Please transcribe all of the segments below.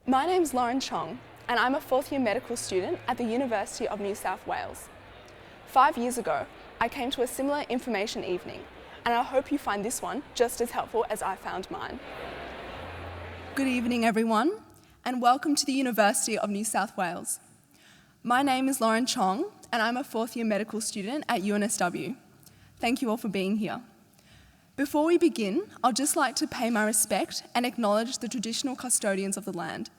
My name's Lauren Chong, and I'm a fourth-year medical student at the University of New South Wales. 5 years ago, I came to a similar information evening, and I hope you find this one just as helpful as I found mine. Good evening, everyone, and welcome to the University of New South Wales. My name is Lauren Chong, and I'm a fourth-year medical student at UNSW. Thank you all for being here. Before we begin, I'd just like to pay my respect and acknowledge the traditional custodians of the land.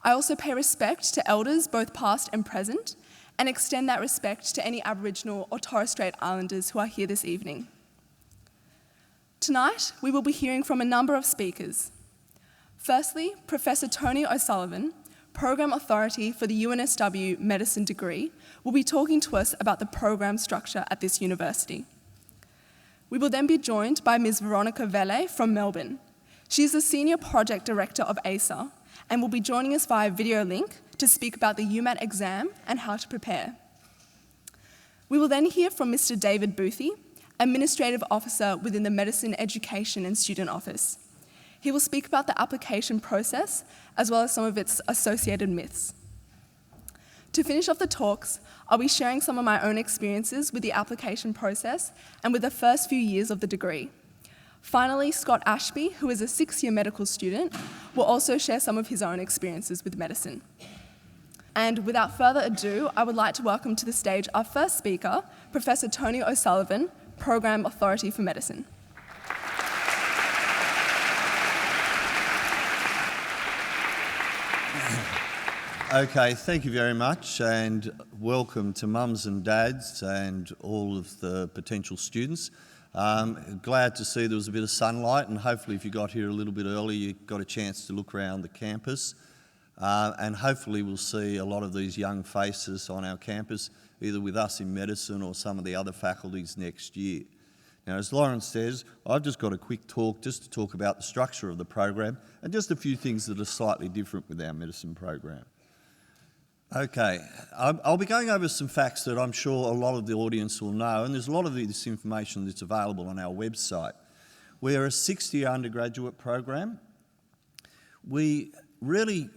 I also pay respect to elders, both past and present, and extend that respect to any Aboriginal or Torres Strait Islanders who are here this evening. Tonight, we will be hearing from a number of speakers. Firstly, Professor Tony O'Sullivan, Program Authority for the UNSW Medicine degree, will be talking to us about the program structure at this university. We will then be joined by Ms. Veronica Vele from Melbourne. She is the Senior Project Director of ACER and will be joining us via video link to speak about the UMAT exam and how to prepare. We will then hear from Mr. David Boothey, Administrative Officer within the Medicine Education and Student Office. He will speak about the application process as well as some of its associated myths. To finish off the talks, I'll be sharing some of my own experiences with the application process and with the first few years of the degree. Finally, Scott Ashby, who is a 6-year medical student, will also share some of his own experiences with medicine. And without further ado, I would like to welcome to the stage our first speaker, Professor Tony O'Sullivan, Program Authority for Medicine. Okay, thank you very much, and welcome to mums and dads and all of the potential students. Glad to see there was a bit of sunlight, and hopefully if you got here a little bit early you got a chance to look around the campus, and hopefully we'll see a lot of these young faces on our campus, either with us in medicine or some of the other faculties next year. Now, as Lauren says, I've just got a quick talk just to talk about the structure of the program and just a few things that are slightly different with our medicine program. Okay, I'll be going over some facts that I'm sure a lot of the audience will know, and there's a lot of this information that's available on our website. We're a 6-year undergraduate program. We really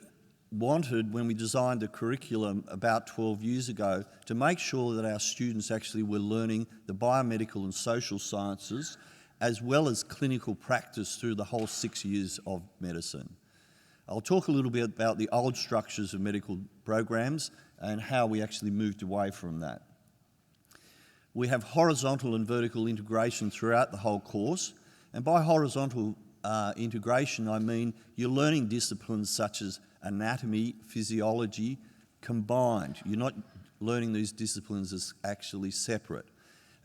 wanted, when we designed the curriculum about 12 years ago, to make sure that our students actually were learning the biomedical and social sciences as well as clinical practice through the whole 6 years of medicine. I'll talk a little bit about the old structures of medical programs and how we actually moved away from that. We have horizontal and vertical integration throughout the whole course, and by horizontal integration I mean you're learning disciplines such as anatomy, physiology combined. You're not learning these disciplines as actually separate.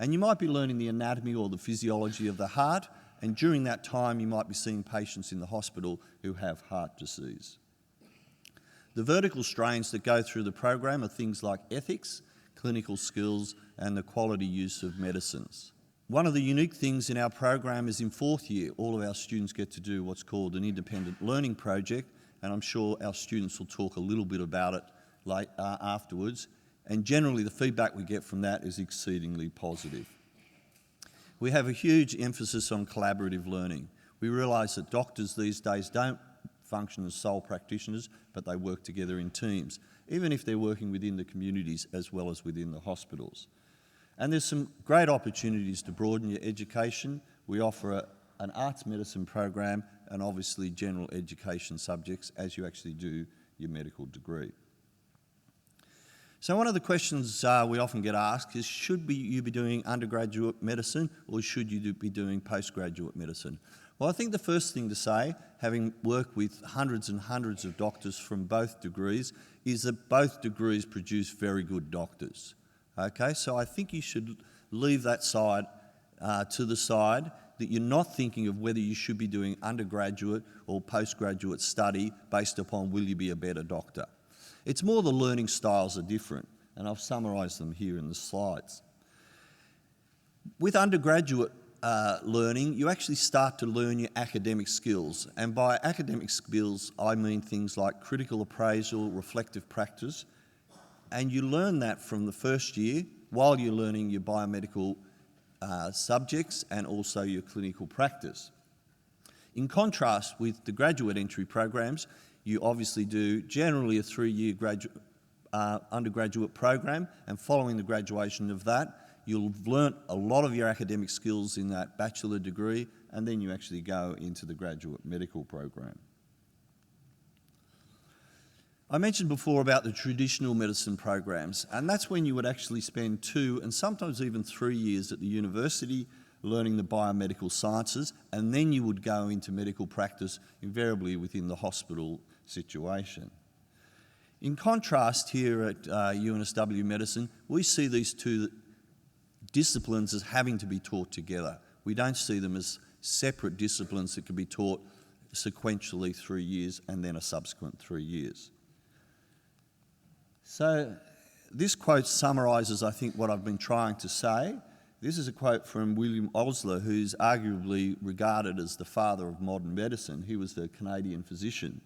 And you might be learning the anatomy or the physiology of the heart, and during that time you might be seeing patients in the hospital who have heart disease. The vertical strains that go through the program are things like ethics, clinical skills, and the quality use of medicines. One of the unique things in our program is in 4th year, all of our students get to do what's called an independent learning project, and I'm sure our students will talk a little bit about it afterwards, and generally the feedback we get from that is exceedingly positive. We have a huge emphasis on collaborative learning. We realise that doctors these days don't function as sole practitioners, but they work together in teams, even if they're working within the communities as well as within the hospitals. And there's some great opportunities to broaden your education. We offer an arts medicine program and obviously general education subjects as you actually do your medical degree. So one of the questions we often get asked is, should you be doing undergraduate medicine or should you be doing postgraduate medicine? Well, I think the first thing to say, having worked with hundreds and hundreds of doctors from both degrees, is that both degrees produce very good doctors. Okay, so I think you should leave that side to the side, that you're not thinking of whether you should be doing undergraduate or postgraduate study based upon will you be a better doctor. It's more the learning styles are different, and I've summarised them here in the slides. With undergraduate learning, you actually start to learn your academic skills, and by academic skills I mean things like critical appraisal, reflective practice, and you learn that from the first year while you're learning your biomedical subjects and also your clinical practice. In contrast with the graduate entry programs, you obviously do generally a 3-year undergraduate program, and following the graduation of that, you'll have learnt a lot of your academic skills in that bachelor degree, and then you actually go into the graduate medical program. I mentioned before about the traditional medicine programs, and that's when you would actually spend 2 and sometimes even 3 years at the university learning the biomedical sciences, and then you would go into medical practice, invariably within the hospital situation. In contrast, here at UNSW Medicine, we see these 2 disciplines as having to be taught together. We don't see them as separate disciplines that can be taught sequentially 3 years and then a subsequent 3 years. So this quote summarises, I think, what I've been trying to say. This is a quote from William Osler, who's arguably regarded as the father of modern medicine. He was a Canadian physician,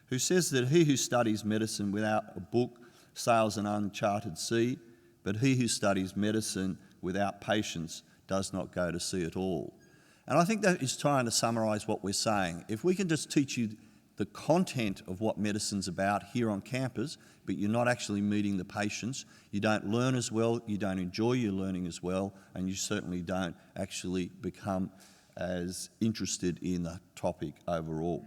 who says that he who studies medicine without a book sails an uncharted sea, but he who studies medicine without patience does not go to sea at all. And I think that is trying to summarise what we're saying. If we can just teach you the content of what medicine's about here on campus, but you're not actually meeting the patients, you don't learn as well, you don't enjoy your learning as well, and you certainly don't actually become as interested in the topic overall.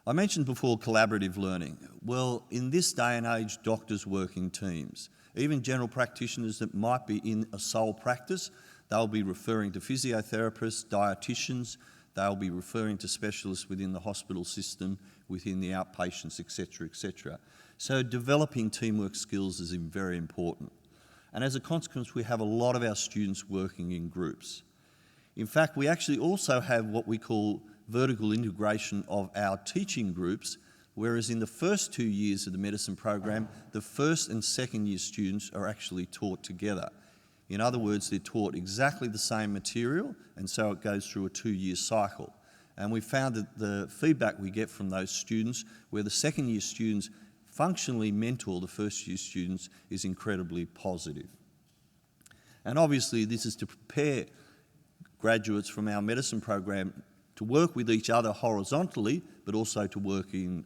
I mentioned before collaborative learning. Well, in this day and age, doctors work in teams. Even general practitioners that might be in a sole practice, they'll be referring to physiotherapists, dietitians, they'll be referring to specialists within the hospital system, within the outpatients, etc., etc. So developing teamwork skills is very important. And as a consequence, we have a lot of our students working in groups. In fact, we actually also have what we call vertical integration of our teaching groups, whereas in the first 2 years of the medicine program, the first and second year students are actually taught together. In other words, they're taught exactly the same material, and so it goes through a 2-year cycle. And we found that the feedback we get from those students, where the second year students functionally mentor the first year students, is incredibly positive. And obviously this is to prepare graduates from our medicine program to work with each other horizontally, but also to work in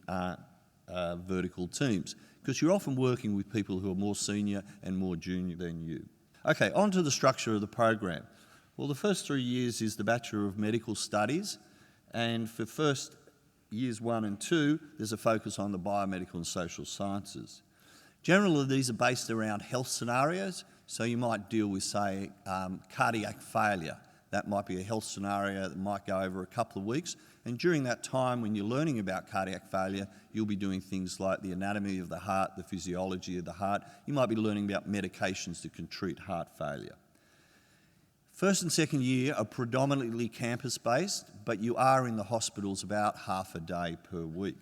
vertical teams, because you're often working with people who are more senior and more junior than you. Okay, on to the structure of the program. Well, the first 3 years is the Bachelor of Medical Studies, and for first years 1 and 2, there's a focus on the biomedical and social sciences. Generally, these are based around health scenarios, so you might deal with, say, cardiac failure. That might be a health scenario that might go over a couple of weeks, and during that time when you're learning about cardiac failure, you'll be doing things like the anatomy of the heart, the physiology of the heart. You might be learning about medications that can treat heart failure. First and second year are predominantly campus-based, but you are in the hospitals about half a day per week.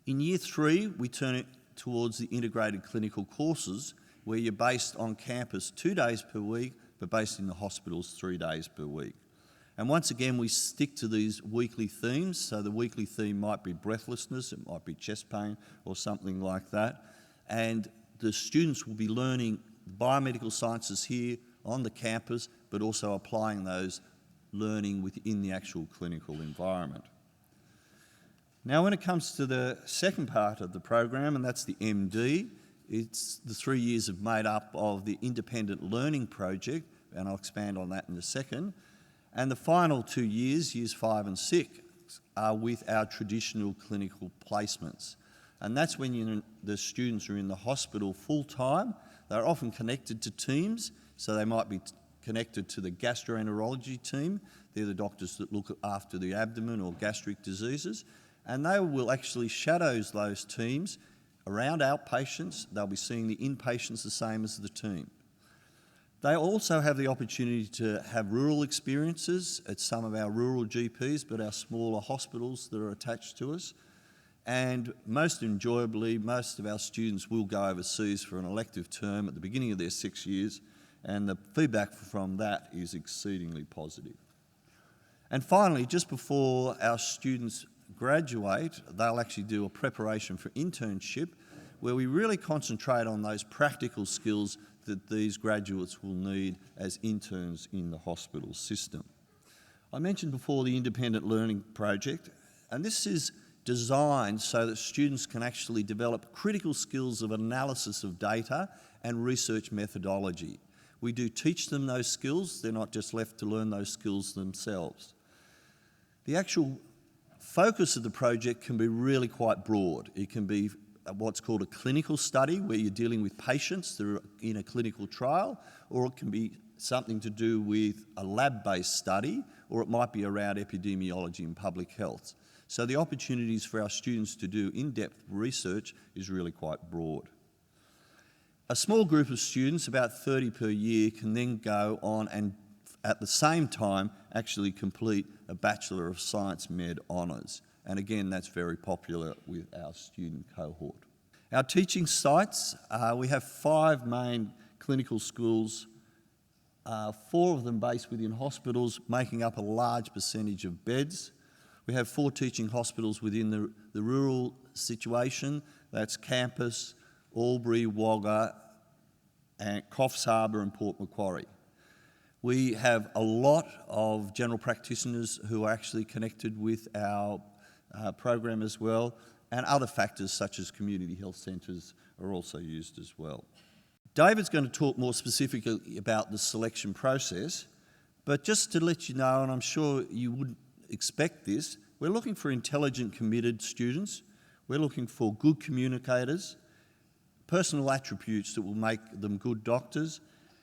In year 3, we turn it towards the integrated clinical courses, where you're based on campus 2 days per week, but based in the hospitals 3 days per week. And once again, we stick to these weekly themes. So the weekly theme might be breathlessness, it might be chest pain or something like that. And the students will be learning biomedical sciences here on the campus, but also applying those learning within the actual clinical environment. Now, when it comes to the second part of the program, and that's the MD, it's the 3 years are made up of the independent learning project, and I'll expand on that in a second. And the final 2 years, years 5 and 6, are with our traditional clinical placements. And that's when the students are in the hospital full-time. They're often connected to teams, so they might be connected to the gastroenterology team. They're the doctors that look after the abdomen or gastric diseases. And they will actually shadow those teams around outpatients. They'll be seeing the inpatients the same as the team. They also have the opportunity to have rural experiences at some of our rural GPs, but our smaller hospitals that are attached to us. And most enjoyably, most of our students will go overseas for an elective term at the beginning of their 6 years, and the feedback from that is exceedingly positive. And finally, just before our students graduate, they'll actually do a preparation for internship, where we really concentrate on those practical skills that these graduates will need as interns in the hospital system. I mentioned before the independent learning project, And this is designed so that students can actually develop critical skills of analysis of data and research methodology. We do teach them those skills. They're not just left to learn those skills themselves. The actual focus of the project can be really quite broad. It can be what's called a clinical study, where you're dealing with patients that are in a clinical trial, or it can be something to do with a lab-based study, or it might be around epidemiology and public health. So the opportunities for our students to do in-depth research is really quite broad. A small group of students, about 30 per year, can then go on and at the same time actually complete a Bachelor of Science Med honours. And again, that's very popular with our student cohort. Our teaching sites, we have 5 main clinical schools, 4 of them based within hospitals, making up a large percentage of beds. We have 4 teaching hospitals within the rural situation. That's Campus, Albury, Wagga, and Coffs Harbour and Port Macquarie. We have a lot of general practitioners who are actually connected with our program as well, and other factors such as community health centres are also used as well. David's going to talk more specifically about the selection process, but just to let you know, and I'm sure you wouldn't expect this, we're looking for intelligent, committed students. We're looking for good communicators, personal attributes that will make them good doctors,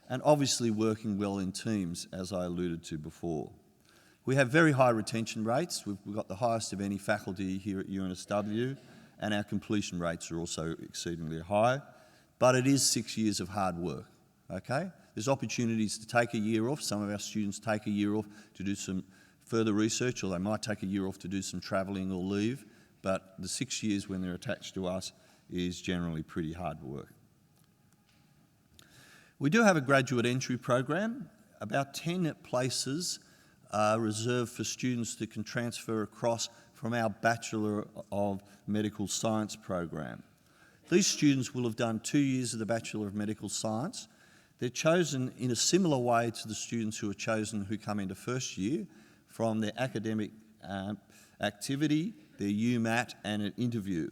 and obviously working well in teams, as I alluded to before. We have very high retention rates. We've got the highest of any faculty here at UNSW, and our completion rates are also exceedingly high. But it is 6 years of hard work, okay? There's opportunities to take a year off. Some of our students take a year off to do some further research, or they might take a year off to do some travelling or leave, but the 6 years when they're attached to us is generally pretty hard work. We do have a graduate entry program. About 10 places are reserved for students that can transfer across from our Bachelor of Medical Science program. These students will have done 2 years of the Bachelor of Medical Science. They're chosen in a similar way to the students who are chosen who come into first year from their academic activity, their UMAT and an interview.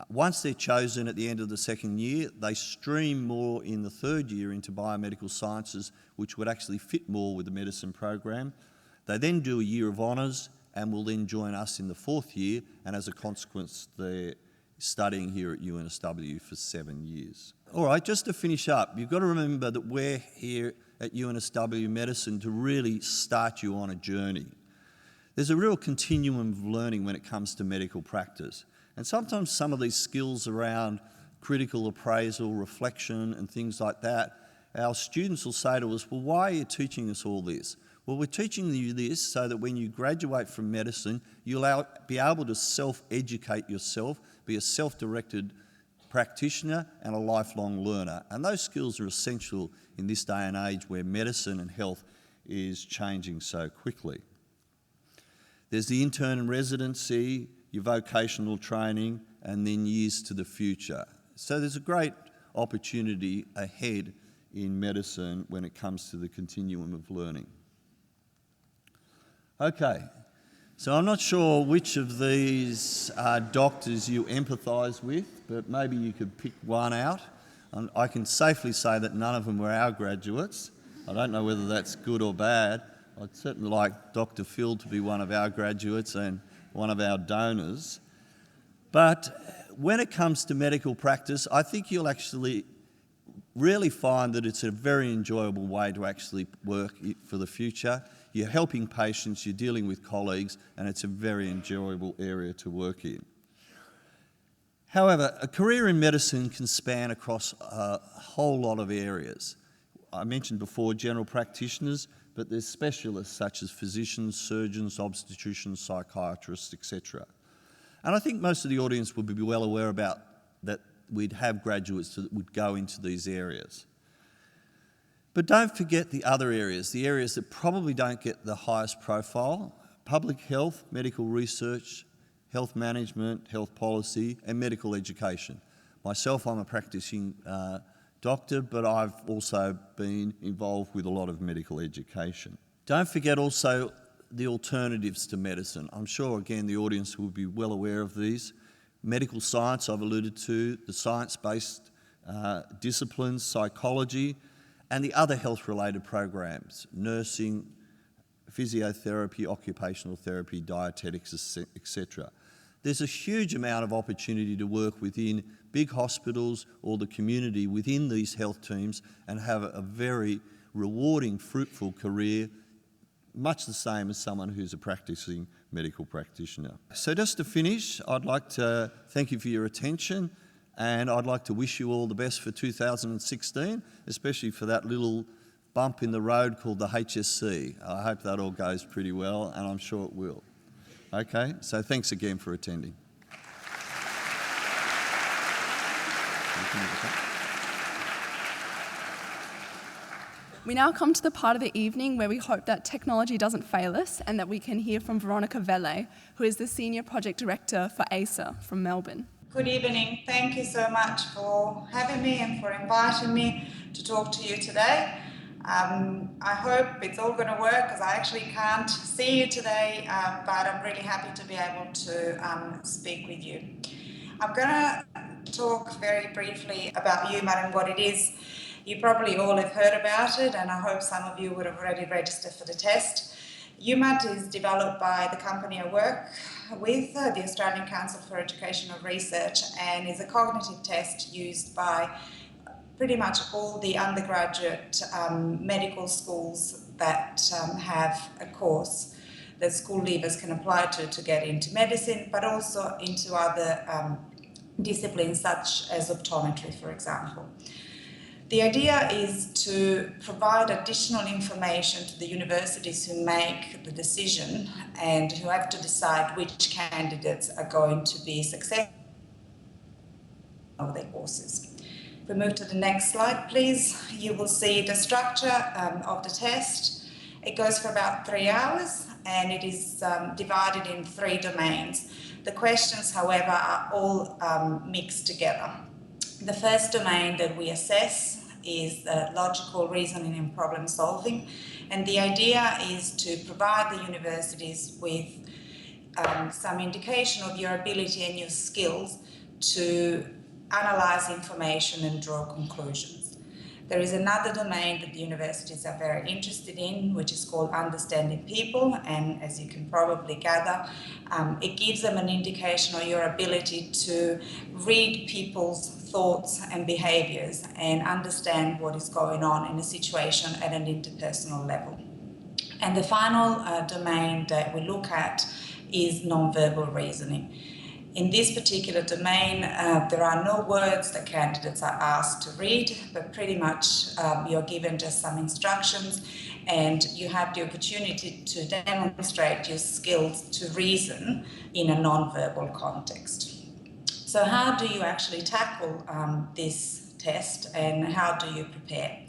Once they're chosen at the end of the second year, they stream more in the third year into biomedical sciences, which would actually fit more with the medicine program. They then do a year of honours and will then join us in the fourth year, and as a consequence, they're studying here at UNSW for 7 years. All right, just to finish up, you've got to remember that we're here at UNSW Medicine to really start you on a journey. There's a real continuum of learning when it comes to medical practice. And sometimes some of these skills around critical appraisal, reflection and things like that, our students will say to us, well, why are you teaching us all this? Well, we're teaching you this so that when you graduate from medicine, you'll be able to self-educate yourself, be a self-directed practitioner and a lifelong learner. And those skills are essential in this day and age where medicine and health is changing so quickly. There's the intern and residency, your vocational training, and then years to the future. So there's a great opportunity ahead in medicine when it comes to the continuum of learning. Okay, so I'm not sure which of these doctors you empathise with, but maybe you could pick one out. I can safely say that none of them were our graduates. I don't know whether that's good or bad. I'd certainly like Dr. Phil to be one of our graduates and one of our donors. But when it comes to medical practice, I think you'll actually really find that it's a very enjoyable way to actually work for the future. You're helping patients, you're dealing with colleagues, and it's a very enjoyable area to work in. However, a career in medicine can span across a whole lot of areas. I mentioned before general practitioners, but there's specialists such as physicians, surgeons, obstetricians, psychiatrists, etc. And I think most of the audience would be well aware about that we'd have graduates that would go into these areas. But don't forget the other areas, the areas that probably don't get the highest profile: public health, medical research, health management, health policy, and medical education. Myself, I'm a practicing doctor, but I've also been involved with a lot of medical education. Don't forget also the alternatives to medicine. I'm sure, again, the audience will be well aware of these. Medical science, I've alluded to, the science-based disciplines, psychology, and the other health-related programs, nursing, physiotherapy, occupational therapy, dietetics, etc. There's a huge amount of opportunity to work within big hospitals or the community within these health teams and have a very rewarding, fruitful career, much the same as someone who's a practicing medical practitioner. So just to finish, I'd like to thank you for your attention, and I'd like to wish you all the best for 2016, especially for that little bump in the road called the HSC. I hope that all goes pretty well, and I'm sure it will. Okay, so thanks again for attending. We now come to the part of the evening where we hope that technology doesn't fail us and that we can hear from Veronica Vele, who is the Senior Project Director for ACER from Melbourne. Good evening. Thank you so much for having me and for inviting me to talk to you today. I hope it's all going to work because I actually can't see you today, but I'm really happy to be able to speak with you. I'm going to talk very briefly about UMAT and what it is. You probably all have heard about it, and I hope some of you would have already registered for the test. UMAT is developed by the company I work with, the Australian Council for Educational Research, and is a cognitive test used by pretty much all the undergraduate medical schools that have a course that school leavers can apply to get into medicine, but also into other disciplines such as optometry, for example. The idea is to provide additional information to the universities who make the decision and who have to decide which candidates are going to be successful of their courses. If we move to the next slide, please, you will see the structure of the test. It goes for about 3 hours and it is divided in 3 domains. The questions, however, are all mixed together. The first domain that we assess is logical reasoning and problem solving, and the idea is to provide the universities with some indication of your ability and your skills to analyse information and draw conclusions. There is another domain that the universities are very interested in, which is called understanding people, and as you can probably gather, it gives them an indication of your ability to read people's thoughts and behaviours and understand what is going on in a situation at an interpersonal level. And the final domain that we look at is non-verbal reasoning. In this particular domain, there are no words that candidates are asked to read, but pretty much you're given just some instructions and you have the opportunity to demonstrate your skills to reason in a non-verbal context. So how do you actually tackle this test and how do you prepare?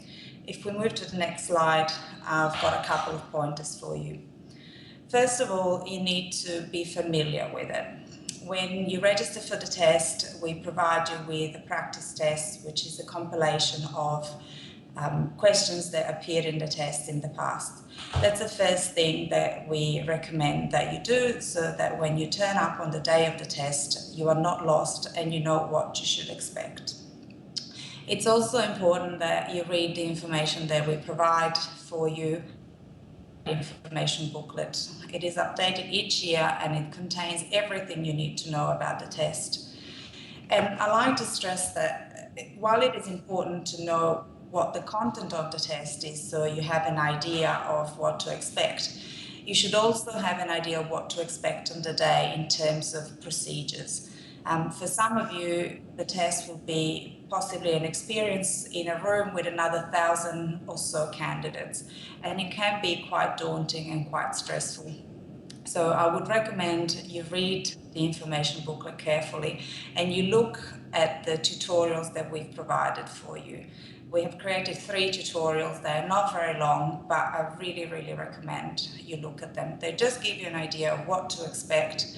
If we move to the next slide, I've got a couple of pointers for you. First of all, you need to be familiar with it. When you register for the test, we provide you with a practice test, which is a compilation of questions that appeared in the test in the past. That's the first thing that we recommend that you do, so that when you turn up on the day of the test, you are not lost and you know what you should expect. It's also important that you read the information that we provide for you, information booklet. It is updated each year and it contains everything you need to know about the test. And I like to stress that while it is important to know what the content of the test is, so you have an idea of what to expect, you should also have an idea of what to expect on the day in terms of procedures. For some of you, the test will be possibly an experience in a room with another 1,000 or so candidates, and it can be quite daunting and quite stressful. So I would recommend you read the information booklet carefully and you look at the tutorials that we've provided for you. We have created 3 tutorials. They are not very long, but I really, really recommend you look at them. They just give you an idea of what to expect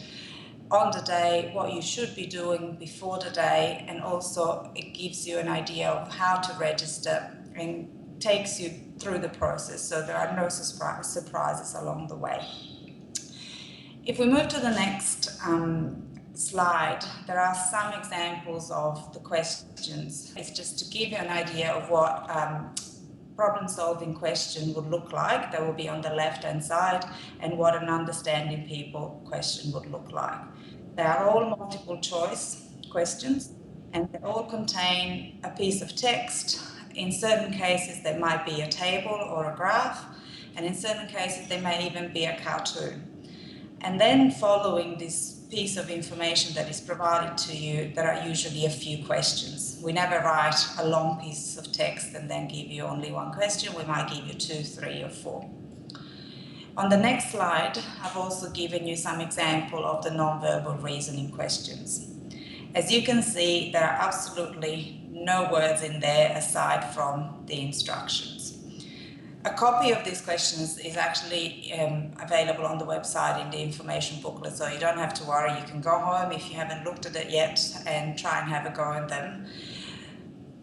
on the day, what you should be doing before the day, and also it gives you an idea of how to register and takes you through the process, so there are no surprises along the way. If we move to the next slide, there are some examples of the questions. It's just to give you an idea of what problem-solving question would look like. That will be on the left-hand side, and what an understanding people question would look like. They are all multiple choice questions, and they all contain a piece of text. In certain cases, there might be a table or a graph, and in certain cases, there may even be a cartoon. And then following this piece of information that is provided to you, there are usually a few questions. We never write a long piece of text and then give you only one question. We might give you 2, 3, or 4. On the next slide, I've also given you some example of the non-verbal reasoning questions. As you can see, there are absolutely no words in there aside from the instructions. A copy of these questions is actually available on the website in the information booklet, so you don't have to worry. You can go home if you haven't looked at it yet and try and have a go at them.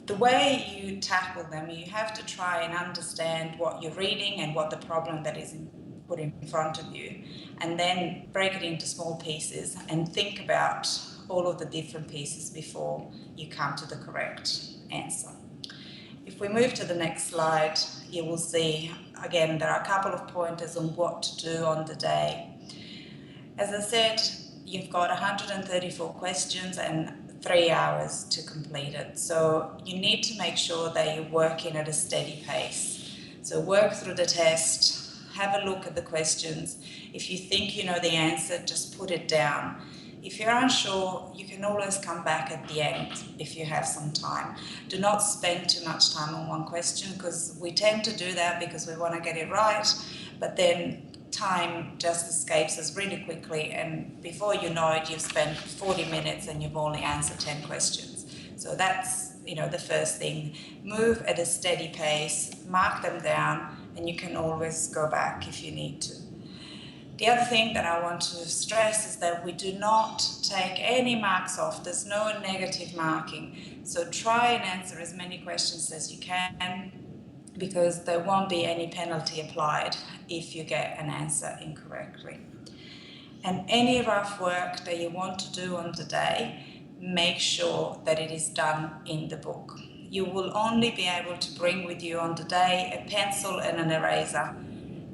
The way you tackle them, you have to try and understand what you're reading and what the problem that is put in front of you, and then break it into small pieces and think about all of the different pieces before you come to the correct answer. If we move to the next slide, you will see, again, there are a couple of pointers on what to do on the day. As I said, you've got 134 questions and 3 hours to complete it. So you need to make sure that you're working at a steady pace. So work through the test, have a look at the questions. If you think you know the answer, just put it down. If you're unsure, you can always come back at the end if you have some time. Do not spend too much time on one question, because we tend to do that because we want to get it right, but then time just escapes us really quickly, and before you know it, you've spent 40 minutes and you've only answered 10 questions. So that's, the first thing. Move at a steady pace, mark them down, and you can always go back if you need to. The other thing that I want to stress is that we do not take any marks off. There's no negative marking. So try and answer as many questions as you can, because there won't be any penalty applied if you get an answer incorrectly. And any rough work that you want to do on the day, make sure that it is done in the book. You will only be able to bring with you on the day a pencil and an eraser,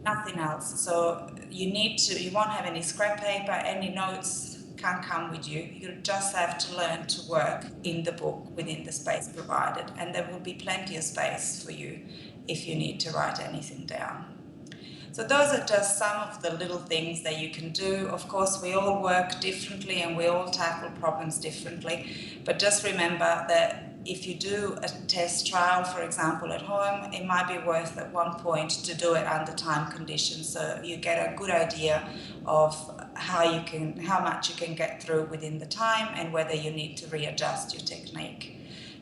nothing else. So you won't have any scrap paper, any notes can't come with you. You'll just have to learn to work in the book within the space provided, and there will be plenty of space for you if you need to write anything down. So those are just some of the little things that you can do. Of course, we all work differently and we all tackle problems differently, but just remember that if you do a test trial, for example, at home, it might be worth at one point to do it under time conditions, so you get a good idea of how much you can get through within the time and whether you need to readjust your technique.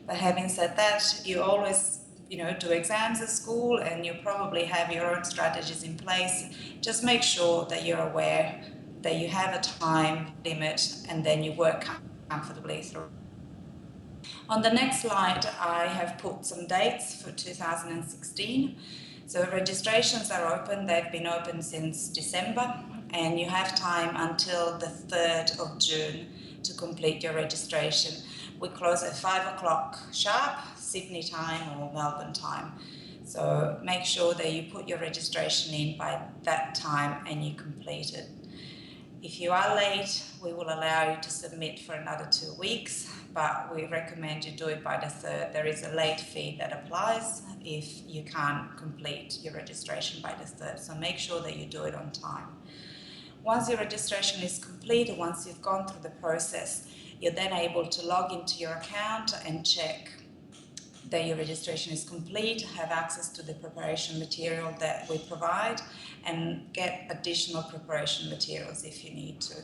But having said that, you always do exams at school, and you probably have your own strategies in place. Just make sure that you're aware that you have a time limit, and then you work comfortably through. On the next slide, I have put some dates for 2016. So registrations are open. They've been open since December, and you have time until the 3rd of June to complete your registration. We close at 5 o'clock sharp, Sydney time or Melbourne time. So make sure that you put your registration in by that time and you complete it. If you are late, we will allow you to submit for another 2 weeks, but we recommend you do it by the 3rd. There is a late fee that applies if you can't complete your registration by the 3rd, so make sure that you do it on time. Once your registration is complete, once you've gone through the process, you're then able to log into your account and check that your registration is complete, have access to the preparation material that we provide, and get additional preparation materials if you need to.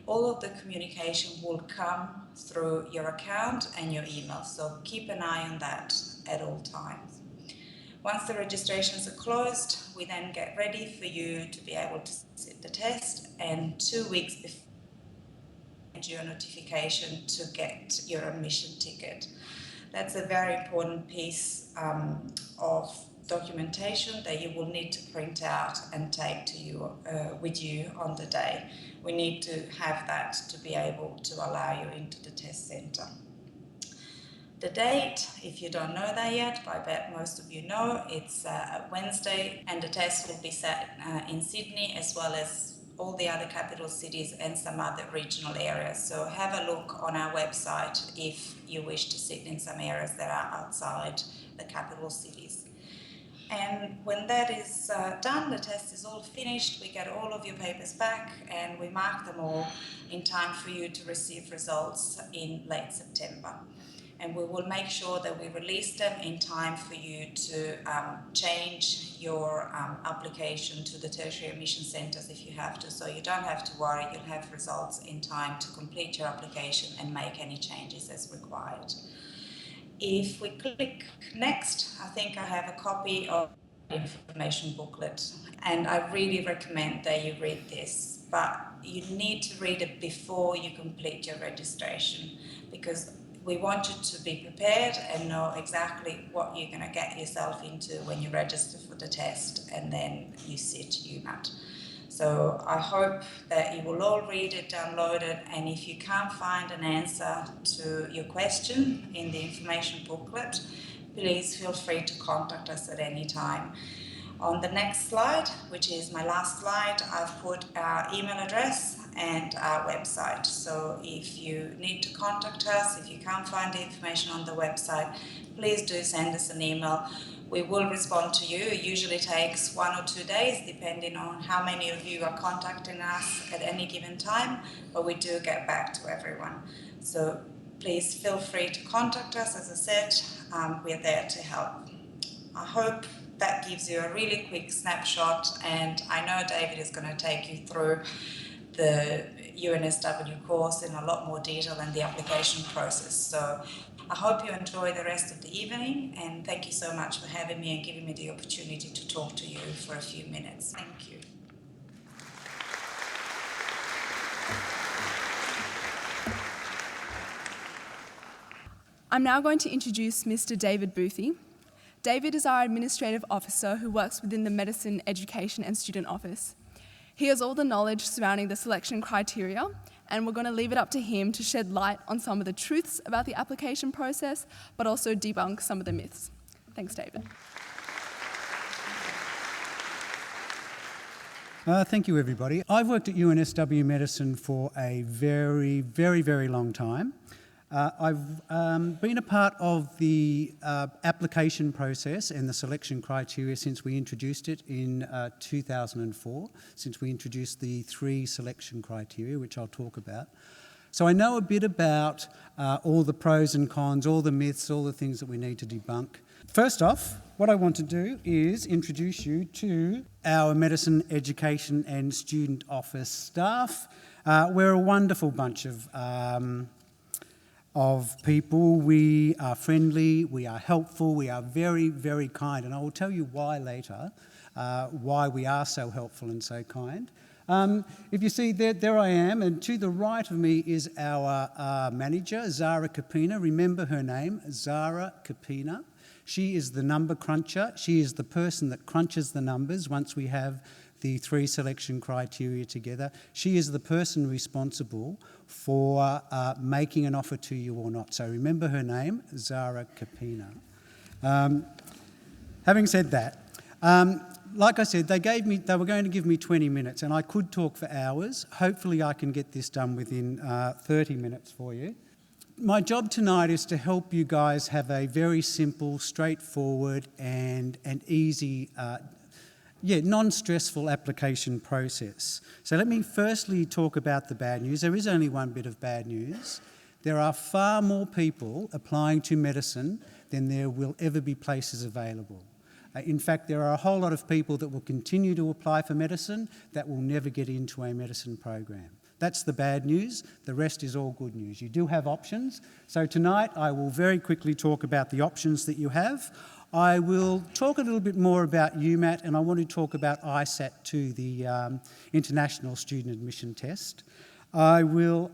All of the communication will come through your account and your email, so keep an eye on that at all times. Once the registrations are closed, we then get ready for you to be able to sit the test, and 2 weeks before your notification to get your admission ticket. That's a very important piece of documentation that you will need to print out and take to you with you on the day. We need to have that to be able to allow you into the test centre. The date, if you don't know that yet, I bet most of you know, it's Wednesday, and the test will be set in Sydney as well as all the other capital cities and some other regional areas. So have a look on our website if you wish to sit in some areas that are outside the capital cities. And when that is done, the test is all finished, we get all of your papers back and we mark them all in time for you to receive results in late September. And we will make sure that we release them in time for you to change your application to the tertiary admission centres if you have to. So you don't have to worry, you'll have results in time to complete your application and make any changes as required. If we click next, I think I have a copy of the information booklet, and I really recommend that you read this, but you need to read it before you complete your registration, because we want you to be prepared and know exactly what you're going to get yourself into when you register for the test and then you sit UMAT. So I hope that you will all read it, download it, and if you can't find an answer to your question in the information booklet, please feel free to contact us at any time. On the next slide, which is my last slide, I've put our email address and our website. So if you need to contact us, if you can't find the information on the website, please do send us an email. We will respond to you. It usually takes 1 or 2 days, depending on how many of you are contacting us at any given time, but we do get back to everyone. So please feel free to contact us. As I said, we're there to help. I hope that gives you a really quick snapshot, and I know David is going to take you through the UNSW course in a lot more detail and the application process. So I hope you enjoy the rest of the evening, and thank you so much for having me and giving me the opportunity to talk to you for a few minutes. Thank you. I'm now going to introduce Mr. David Boothey. David is our Administrative Officer who works within the Medicine Education and Student Office. He has all the knowledge surrounding the selection criteria, and we're going to leave it up to him to shed light on some of the truths about the application process, but also debunk some of the myths. Thanks, David. Thank you, everybody. I've worked at UNSW Medicine for a very, very, very long time. I've been a part of the application process and the selection criteria since we introduced it in 2004, since we introduced the 3 selection criteria, which I'll talk about. So I know a bit about all the pros and cons, all the myths, all the things that we need to debunk. First off, what I want to do is introduce you to our Medicine Education and Student Office staff. We're a wonderful bunch of people. We are friendly, we are helpful, we are very, very kind, and I will tell you why later, why we are so helpful and so kind. If you see, there I am, and to the right of me is our manager, Zara Kapina. Remember her name, Zara Kapina. She is the number cruncher. She is the person that crunches the numbers once we have the 3 selection criteria together. She is the person responsible for making an offer to you or not. So remember her name, Zara Kapina. Having said that, like I said, they were going to give me 20 minutes, and I could talk for hours. Hopefully I can get this done within 30 minutes for you. My job tonight is to help you guys have a very simple, straightforward and easy non-stressful application process. So let me firstly talk about the bad news. There is only one bit of bad news. There are far more people applying to medicine than there will ever be places available. In fact, there are a whole lot of people that will continue to apply for medicine that will never get into a medicine program. That's the bad news. The rest is all good news. You do have options. So tonight I will very quickly talk about the options that you have. I will talk a little bit more about UMAT, and I want to talk about ISAT too, the International Student Admission Test. I will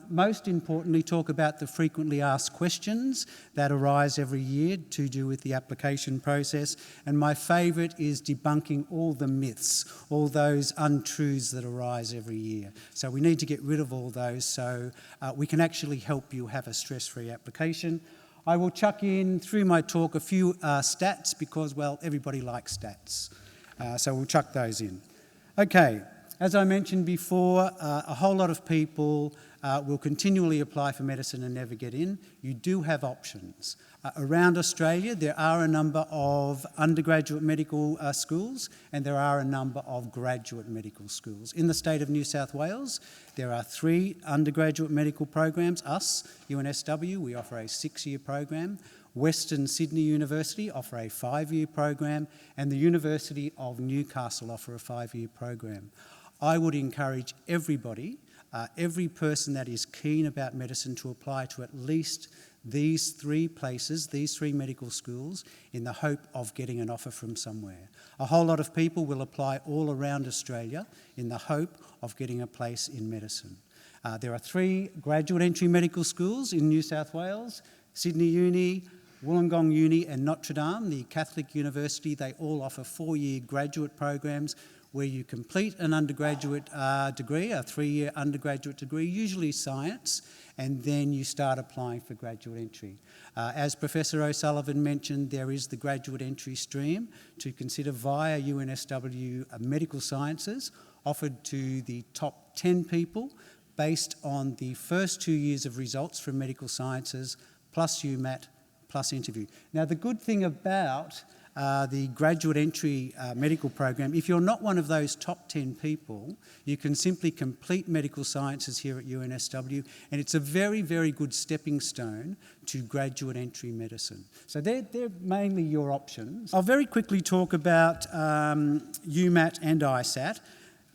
most importantly talk about the frequently asked questions that arise every year to do with the application process, and my favourite is debunking all the myths, all those untruths that arise every year. So we need to get rid of all those so we can actually help you have a stress-free application. I will chuck in through my talk a few stats because, well, everybody likes stats. So we'll chuck those in. Okay. As I mentioned before, a whole lot of people will continually apply for medicine and never get in. You do have options. Around Australia, there are a number of undergraduate medical schools and there are a number of graduate medical schools. In the state of New South Wales, there are 3 undergraduate medical programs. Us, UNSW, we offer a 6-year program. Western Sydney University offer a 5-year program, and the University of Newcastle offer a 5-year program. I would encourage everybody, every person that is keen about medicine to apply to at least these 3 places, these 3 medical schools, in the hope of getting an offer from somewhere. A whole lot of people will apply all around Australia in the hope of getting a place in medicine. There are 3 graduate entry medical schools in New South Wales, Sydney Uni, Wollongong Uni and Notre Dame, the Catholic University. They all offer 4-year graduate programs where you complete an undergraduate degree, a 3-year undergraduate degree, usually science, and then you start applying for graduate entry. As Professor O'Sullivan mentioned, there is the graduate entry stream to consider via UNSW Medical Sciences, offered to the top 10 people based on the first 2 years of results from medical sciences, plus UMAT, plus interview. Now, the good thing about the graduate entry medical program, if you're not one of those top 10 people, you can simply complete medical sciences here at UNSW, and it's a very, very good stepping stone to graduate entry medicine. So they're mainly your options. I'll very quickly talk about UMAT and ISAT.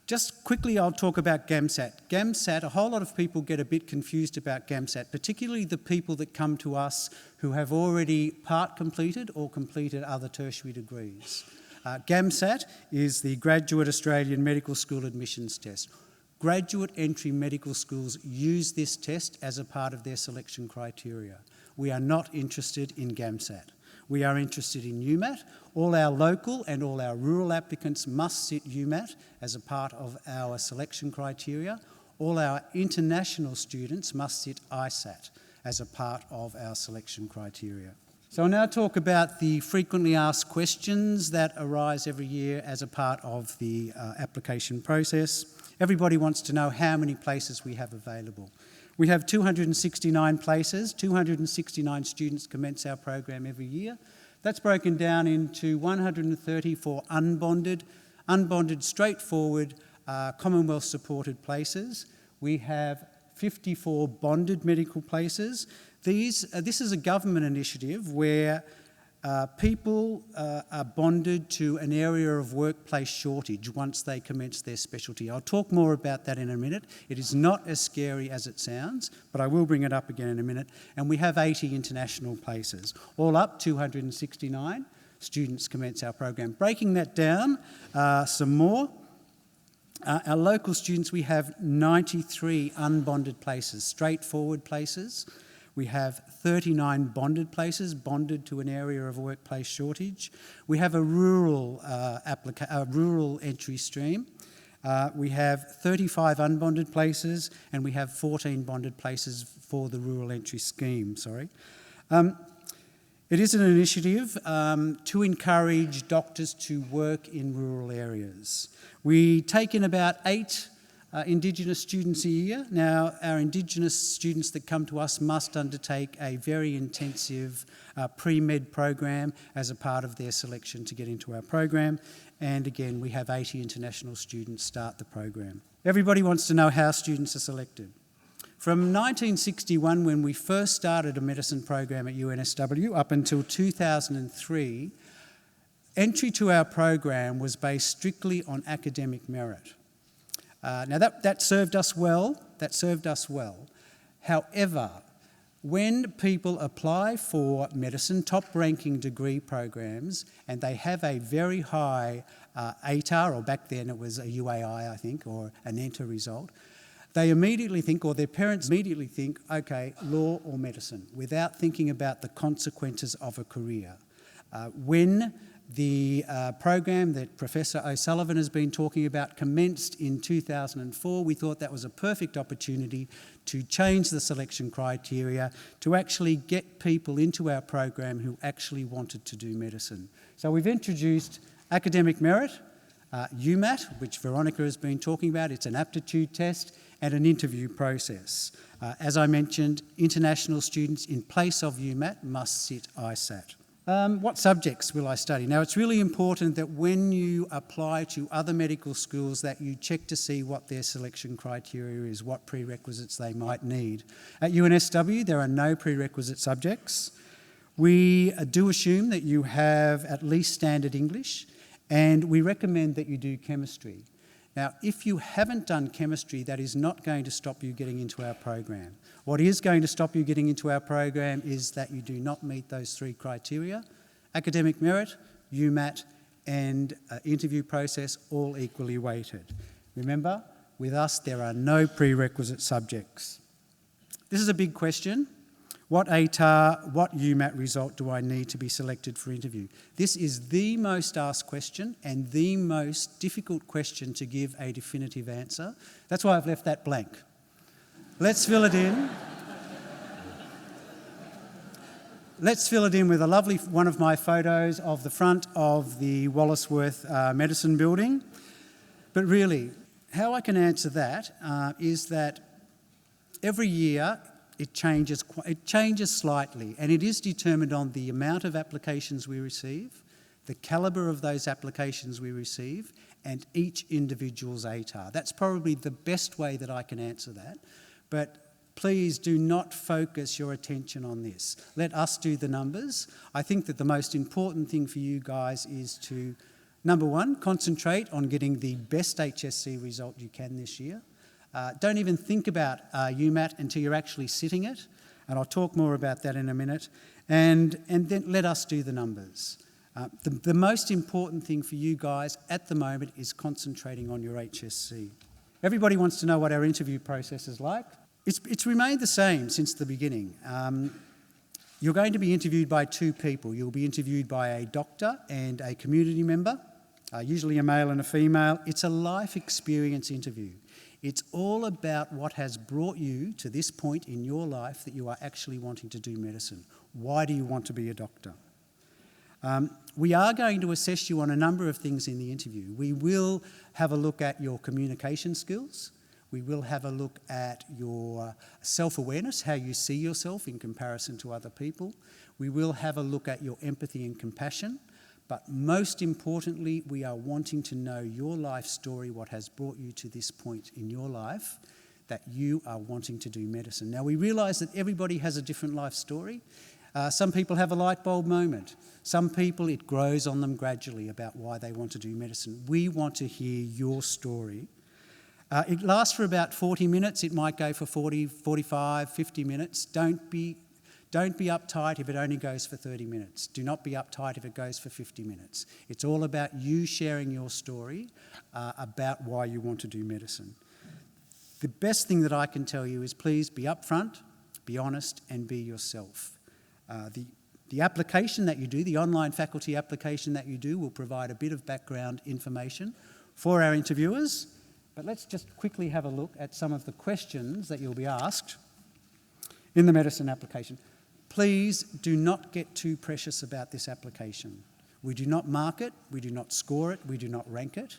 Just quickly, I'll talk about GAMSAT. GAMSAT, a whole lot of people get a bit confused about GAMSAT, particularly the people that come to us who have already part completed or completed other tertiary degrees. GAMSAT is the Graduate Australian Medical School Admissions Test. Graduate entry medical schools use this test as a part of their selection criteria. We are not interested in GAMSAT. We are interested in UMAT. All our local and all our rural applicants must sit UMAT as a part of our selection criteria. All our international students must sit ISAT as a part of our selection criteria. So I'll now talk about the frequently asked questions that arise every year as a part of the application process. Everybody wants to know how many places we have available. We have 269 places, 269 students commence our program every year. That's broken down into 130 for unbonded, straightforward, Commonwealth-supported places. We have 54 bonded medical places. This is a government initiative where people are bonded to an area of workplace shortage once they commence their specialty. I'll talk more about that in a minute. It is not as scary as it sounds, but I will bring it up again in a minute. And we have 80 international places. All up, 269 students commence our program. Breaking that down some more, our local students, we have 93 unbonded places, straightforward places. We have 39 bonded places, bonded to an area of workplace shortage. We have a rural entry stream. We have 35 unbonded places, and we have 14 bonded places for the rural entry scheme, It is an initiative to encourage doctors to work in rural areas. We take in about 8 Indigenous students a year. Now, our Indigenous students that come to us must undertake a very intensive pre-med program as a part of their selection to get into our program. And again, we have 80 international students start the program. Everybody wants to know how students are selected. From 1961, when we first started a medicine program at UNSW, up until 2003, entry to our program was based strictly on academic merit. Now that served us well. However, when people apply for medicine, top-ranking degree programs, and they have a very high ATAR, or back then it was a UAI, I think, or an ENTER result, they immediately think, or their parents immediately think, okay, law or medicine, without thinking about the consequences of a career. When the program that Professor O'Sullivan has been talking about commenced in 2004, we thought that was a perfect opportunity to change the selection criteria to actually get people into our program who actually wanted to do medicine. So we've introduced academic merit, UMAT, which Veronica has been talking about. It's an aptitude test and an interview process. As I mentioned, international students in place of UMAT must sit ISAT. What subjects will I study? Now, it's really important that when you apply to other medical schools that you check to see what their selection criteria is, what prerequisites they might need. At UNSW, there are no prerequisite subjects. We do assume that you have at least standard English, and we recommend that you do chemistry. Now, if you haven't done chemistry, that is not going to stop you getting into our program. What is going to stop you getting into our program is that you do not meet those three criteria: academic merit, UMAT, and interview process, all equally weighted. Remember, with us, there are no prerequisite subjects. This is a big question. What ATAR, what UMAT result do I need to be selected for interview? This is the most asked question and the most difficult question to give a definitive answer. That's why I've left that blank. Let's fill it in. Let's fill it in with a lovely one of my photos of the front of the Wallisworth Medicine Building. But really, how I can answer that is that every year it changes slightly, and it is determined on the amount of applications we receive, the calibre of those applications we receive, and each individual's ATAR. That's probably the best way that I can answer that. But please do not focus your attention on this. Let us do the numbers. I think that the most important thing for you guys is to, number one, concentrate on getting the best HSC result you can this year. Don't even think about UMAT until you're actually sitting it, and I'll talk more about that in a minute. And then let us do the numbers. The most important thing for you guys at the moment is concentrating on your HSC. Everybody wants to know what our interview process is like. It's remained the same since the beginning. You're going to be interviewed by two people. You'll be interviewed by a doctor and a community member, usually a male and a female. It's a life experience interview. It's all about what has brought you to this point in your life that you are actually wanting to do medicine. Why do you want to be a doctor? We are going to assess you on a number of things in the interview. We will have a look at your communication skills. We will have a look at your self-awareness, how you see yourself in comparison to other people. We will have a look at your empathy and compassion. But most importantly, we are wanting to know your life story, what has brought you to this point in your life that you are wanting to do medicine. Now, we realise that everybody has a different life story. Some people have a light bulb moment. Some people, it grows on them gradually about why they want to do medicine. We want to hear your story. It lasts for about 40 minutes. It might go for 40, 45, 50 minutes. Don't be uptight if it only goes for 30 minutes. Do not be uptight if it goes for 50 minutes. It's all about you sharing your story about why you want to do medicine. The best thing that I can tell you is please be upfront, be honest, and be yourself. The application that you do, the online faculty application that you do, will provide a bit of background information for our interviewers. But let's just quickly have a look at some of the questions that you'll be asked in the medicine application. Please do not get too precious about this application. We do not mark it, we do not score it, we do not rank it.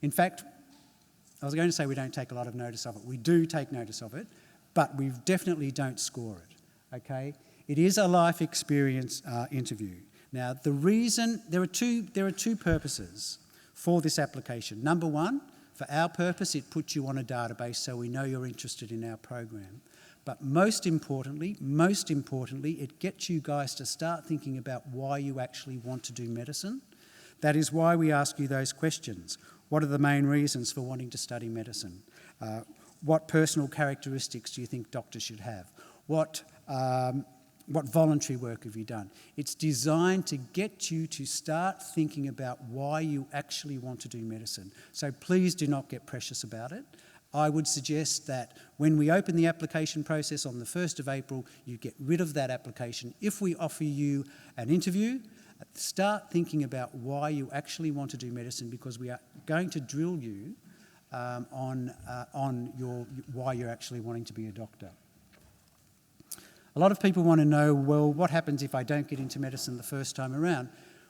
In fact, I was going to say we don't take a lot of notice of it. We do take notice of it, but we definitely don't score it, okay? It is a life experience interview. Now, the reason, there are two purposes for this application. Number one, for our purpose, it puts you on a database so we know you're interested in our program. But most importantly, it gets you guys to start thinking about why you actually want to do medicine. That is why we ask you those questions. What are the main reasons for wanting to study medicine? What personal characteristics do you think doctors should have? What voluntary work have you done? It's designed to get you to start thinking about why you actually want to do medicine. So please do not get precious about it. I would suggest that when we open the application process on the 1st of April, you get rid of that application. If we offer you an interview, start thinking about why you actually want to do medicine, because we are going to drill you on why you're actually wanting to be a doctor. A lot of people want to know, well, what happens if I don't get into medicine the first time around?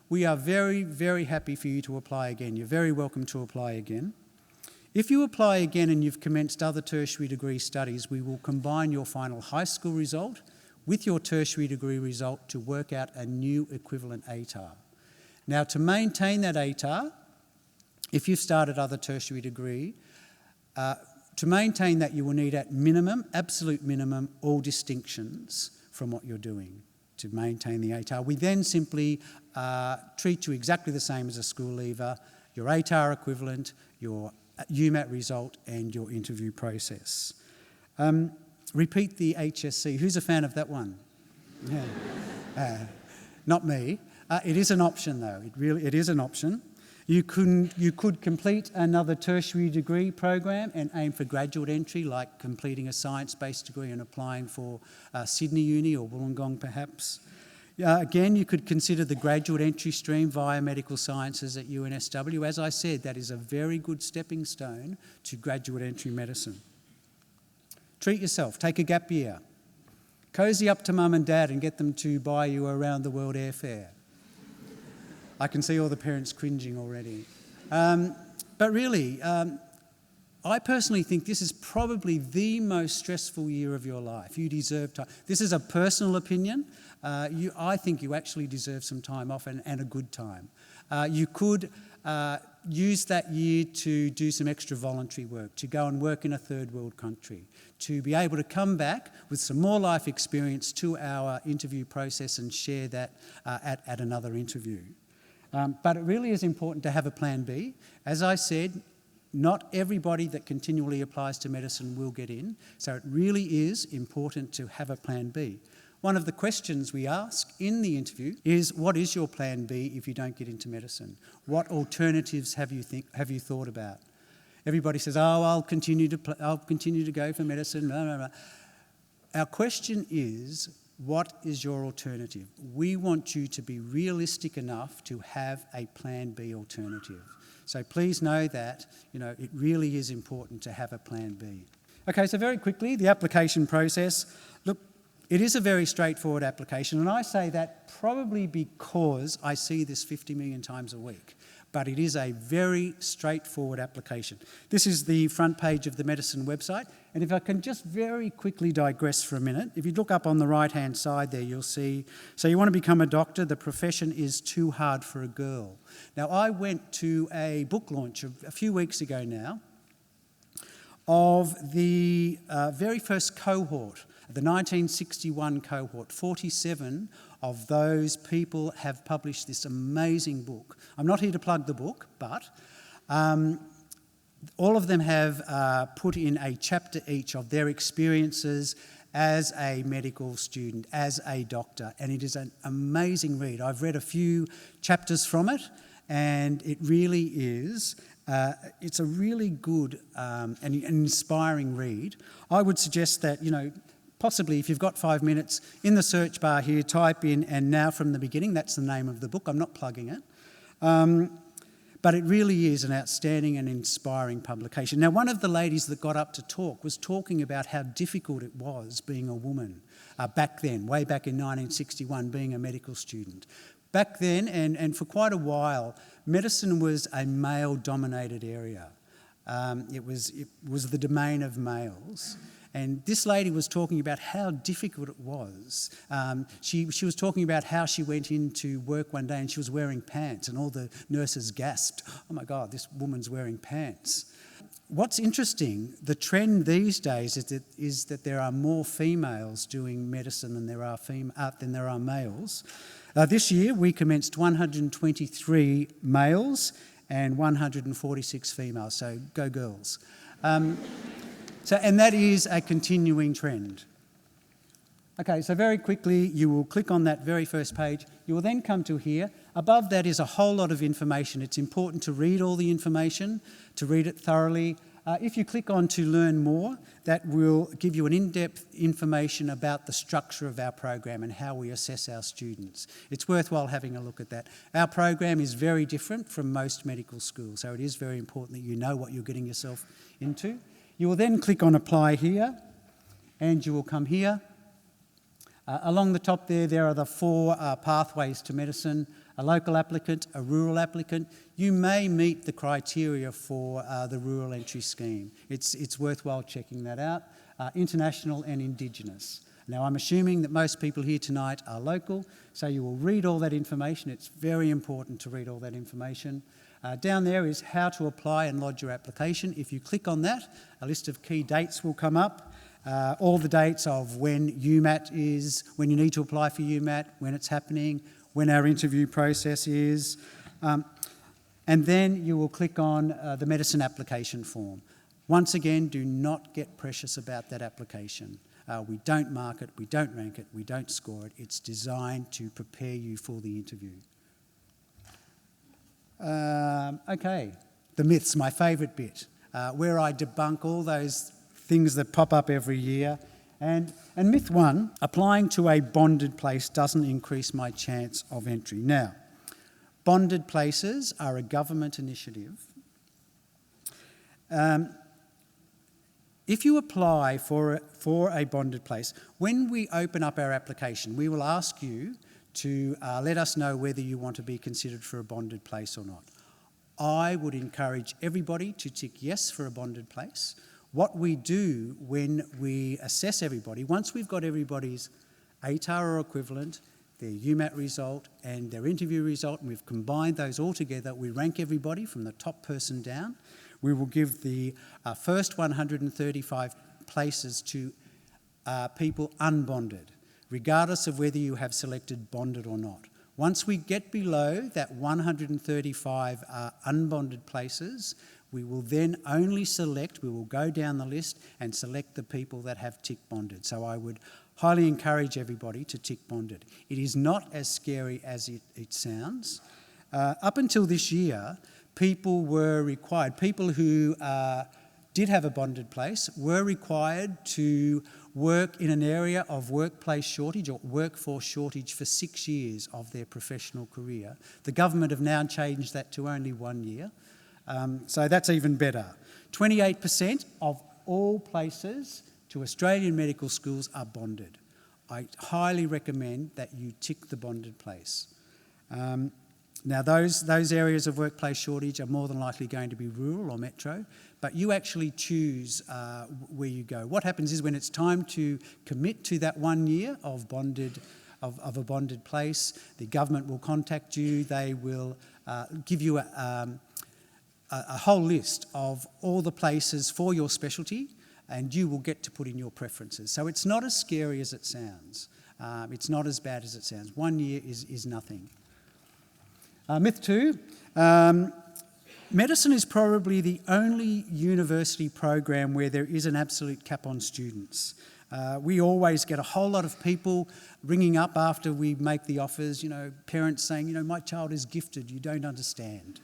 We are very, very happy for you to apply again. You're very welcome to apply again. If you apply again and you've commenced other tertiary degree studies, we will combine your final high school result with your tertiary degree result to work out a new equivalent ATAR. Now, to maintain that ATAR, if you've started other tertiary degree, to maintain that you will need at minimum, absolute minimum, all distinctions from what you're doing to maintain the ATAR. We then simply treat you exactly the same as a school leaver, your ATAR equivalent, your UMAT result and your interview process. Repeat the HSC. Who's a fan of that one? Yeah. Not me. It is an option though. It is an option. You could complete another tertiary degree program and aim for graduate entry, like completing a science-based degree and applying for Sydney Uni or Wollongong perhaps. Again, you could consider the graduate entry stream via medical sciences at UNSW. As I said, that is a very good stepping stone to graduate entry medicine. Treat yourself, take a gap year. Cozy up to mum and dad and get them to buy you around the world airfare. I can see all the parents cringing already. But really, I personally think this is probably the most stressful year of your life. You deserve time. This is a personal opinion. I think you actually deserve some time off and a good time. You could use that year to do some extra voluntary work, to go and work in a third world country, to be able to come back with some more life experience to our interview process and share that at another interview. But it really is important to have a plan B. As I said, not everybody that continually applies to medicine will get in, so it really is important to have a plan B. One of the questions we ask in the interview is, what is your plan B if you don't get into medicine? What alternatives have you thought about? Everybody says, oh, I'll continue to go for medicine. No. Our question is, what is your alternative? We want you to be realistic enough to have a plan B alternative. So please know that, it really is important to have a plan B. Okay, so very quickly, the application process. Look, it is a very straightforward application, and I say that probably because I see this 50 million times a week. But it is a very straightforward application. This is the front page of the medicine website, and if I can just very quickly digress for a minute, if you look up on the right-hand side there, you'll see, so you want to become a doctor, the profession is too hard for a girl. Now, I went to a book launch a few weeks ago now of the very first cohort, the 1961 cohort. 47 of those people have published this amazing book. I'm not here to plug the book, but all of them have put in a chapter each of their experiences as a medical student, as a doctor, and it is an amazing read. I've read a few chapters from it, and it really is. It's a really good and inspiring read. I would suggest that, possibly if you've got 5 minutes, in the search bar here, type in "And Now from the Beginning." That's the name of the book. I'm not plugging it. But it really is an outstanding and inspiring publication. Now, one of the ladies that got up to talk was talking about how difficult it was being a woman back then, way back in 1961, being a medical student. Back then, and for quite a while, medicine was a male-dominated area. It was the domain of males. And this lady was talking about how difficult it was. She was talking about how she went into work one day and she was wearing pants, and all the nurses gasped, "Oh my God, this woman's wearing pants." What's interesting, the trend these days is that there are more females doing medicine than there are males. This year we commenced 123 males and 146 females, so go girls. And that is a continuing trend. Okay, so very quickly, you will click on that very first page. You will then come to here. Above that is a whole lot of information. It's important to read all the information, to read it thoroughly. if you click on to learn more, that will give you an in-depth information about the structure of our program and how we assess our students. It's worthwhile having a look at that. Our program is very different from most medical schools, so it is very important that you know what you're getting yourself into. You will then click on apply here, and you will come here. Along the top there are the 4 pathways to medicine: a local applicant, a rural applicant. You may meet the criteria for the rural entry scheme. It's worthwhile checking that out. International and Indigenous. Now, I'm assuming that most people here tonight are local, so you will read all that information. It's very important to read all that information. Down there is how to apply and lodge your application. If you click on that, a list of key dates will come up. All the dates of when UMAT is, when you need to apply for UMAT, when it's happening, when our interview process is. And then you will click on the medicine application form. Once again, do not get precious about that application. We don't mark it, we don't rank it, we don't score it. It's designed to prepare you for the interview. Okay, the myths, my favourite bit, where I debunk all those things that pop up every year. And myth 1, applying to a bonded place doesn't increase my chance of entry. Now, bonded places are a government initiative. If you apply for a bonded place, when we open up our application, we will ask you to let us know whether you want to be considered for a bonded place or not. I would encourage everybody to tick yes for a bonded place. What we do when we assess everybody, once we've got everybody's ATAR or equivalent, their UMAT result and their interview result, and we've combined those all together, we rank everybody from the top person down. We will give the first 135 places to people unbonded, regardless of whether you have selected bonded or not. Once we get below that 135 unbonded places, we will then only select, we will go down the list and select the people that have tick bonded. So I would highly encourage everybody to tick bonded. It is not as scary as it sounds. Up until this year, people were required, people who did have a bonded place were required to work in an area of workplace shortage or workforce shortage for 6 years of their professional career. The government have now changed that to only 1 year. So that's even better. 28% of all places to Australian medical schools are bonded. I highly recommend that you tick the bonded place. Now, those areas of workplace shortage are more than likely going to be rural or metro, but you actually choose where you go. What happens is when it's time to commit to that 1 year of a bonded place, the government will contact you. They will give you a whole list of all the places for your specialty, and you will get to put in your preferences. So it's not as scary as it sounds. It's not as bad as it sounds. 1 year is nothing. Myth 2, medicine is probably the only university program where there is an absolute cap on students. We always get a whole lot of people ringing up after we make the offers, parents saying, my child is gifted, you don't understand.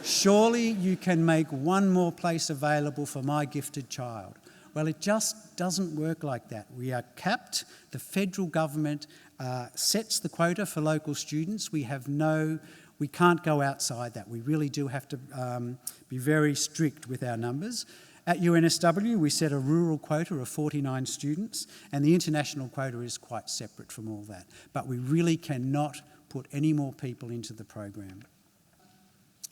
Surely you can make one more place available for my gifted child. Well, it just doesn't work like that. We are capped. The federal government sets the quota for local students. We can't go outside that. We really do have to be very strict with our numbers. At UNSW, we set a rural quota of 49 students, and the international quota is quite separate from all that. But we really cannot put any more people into the program.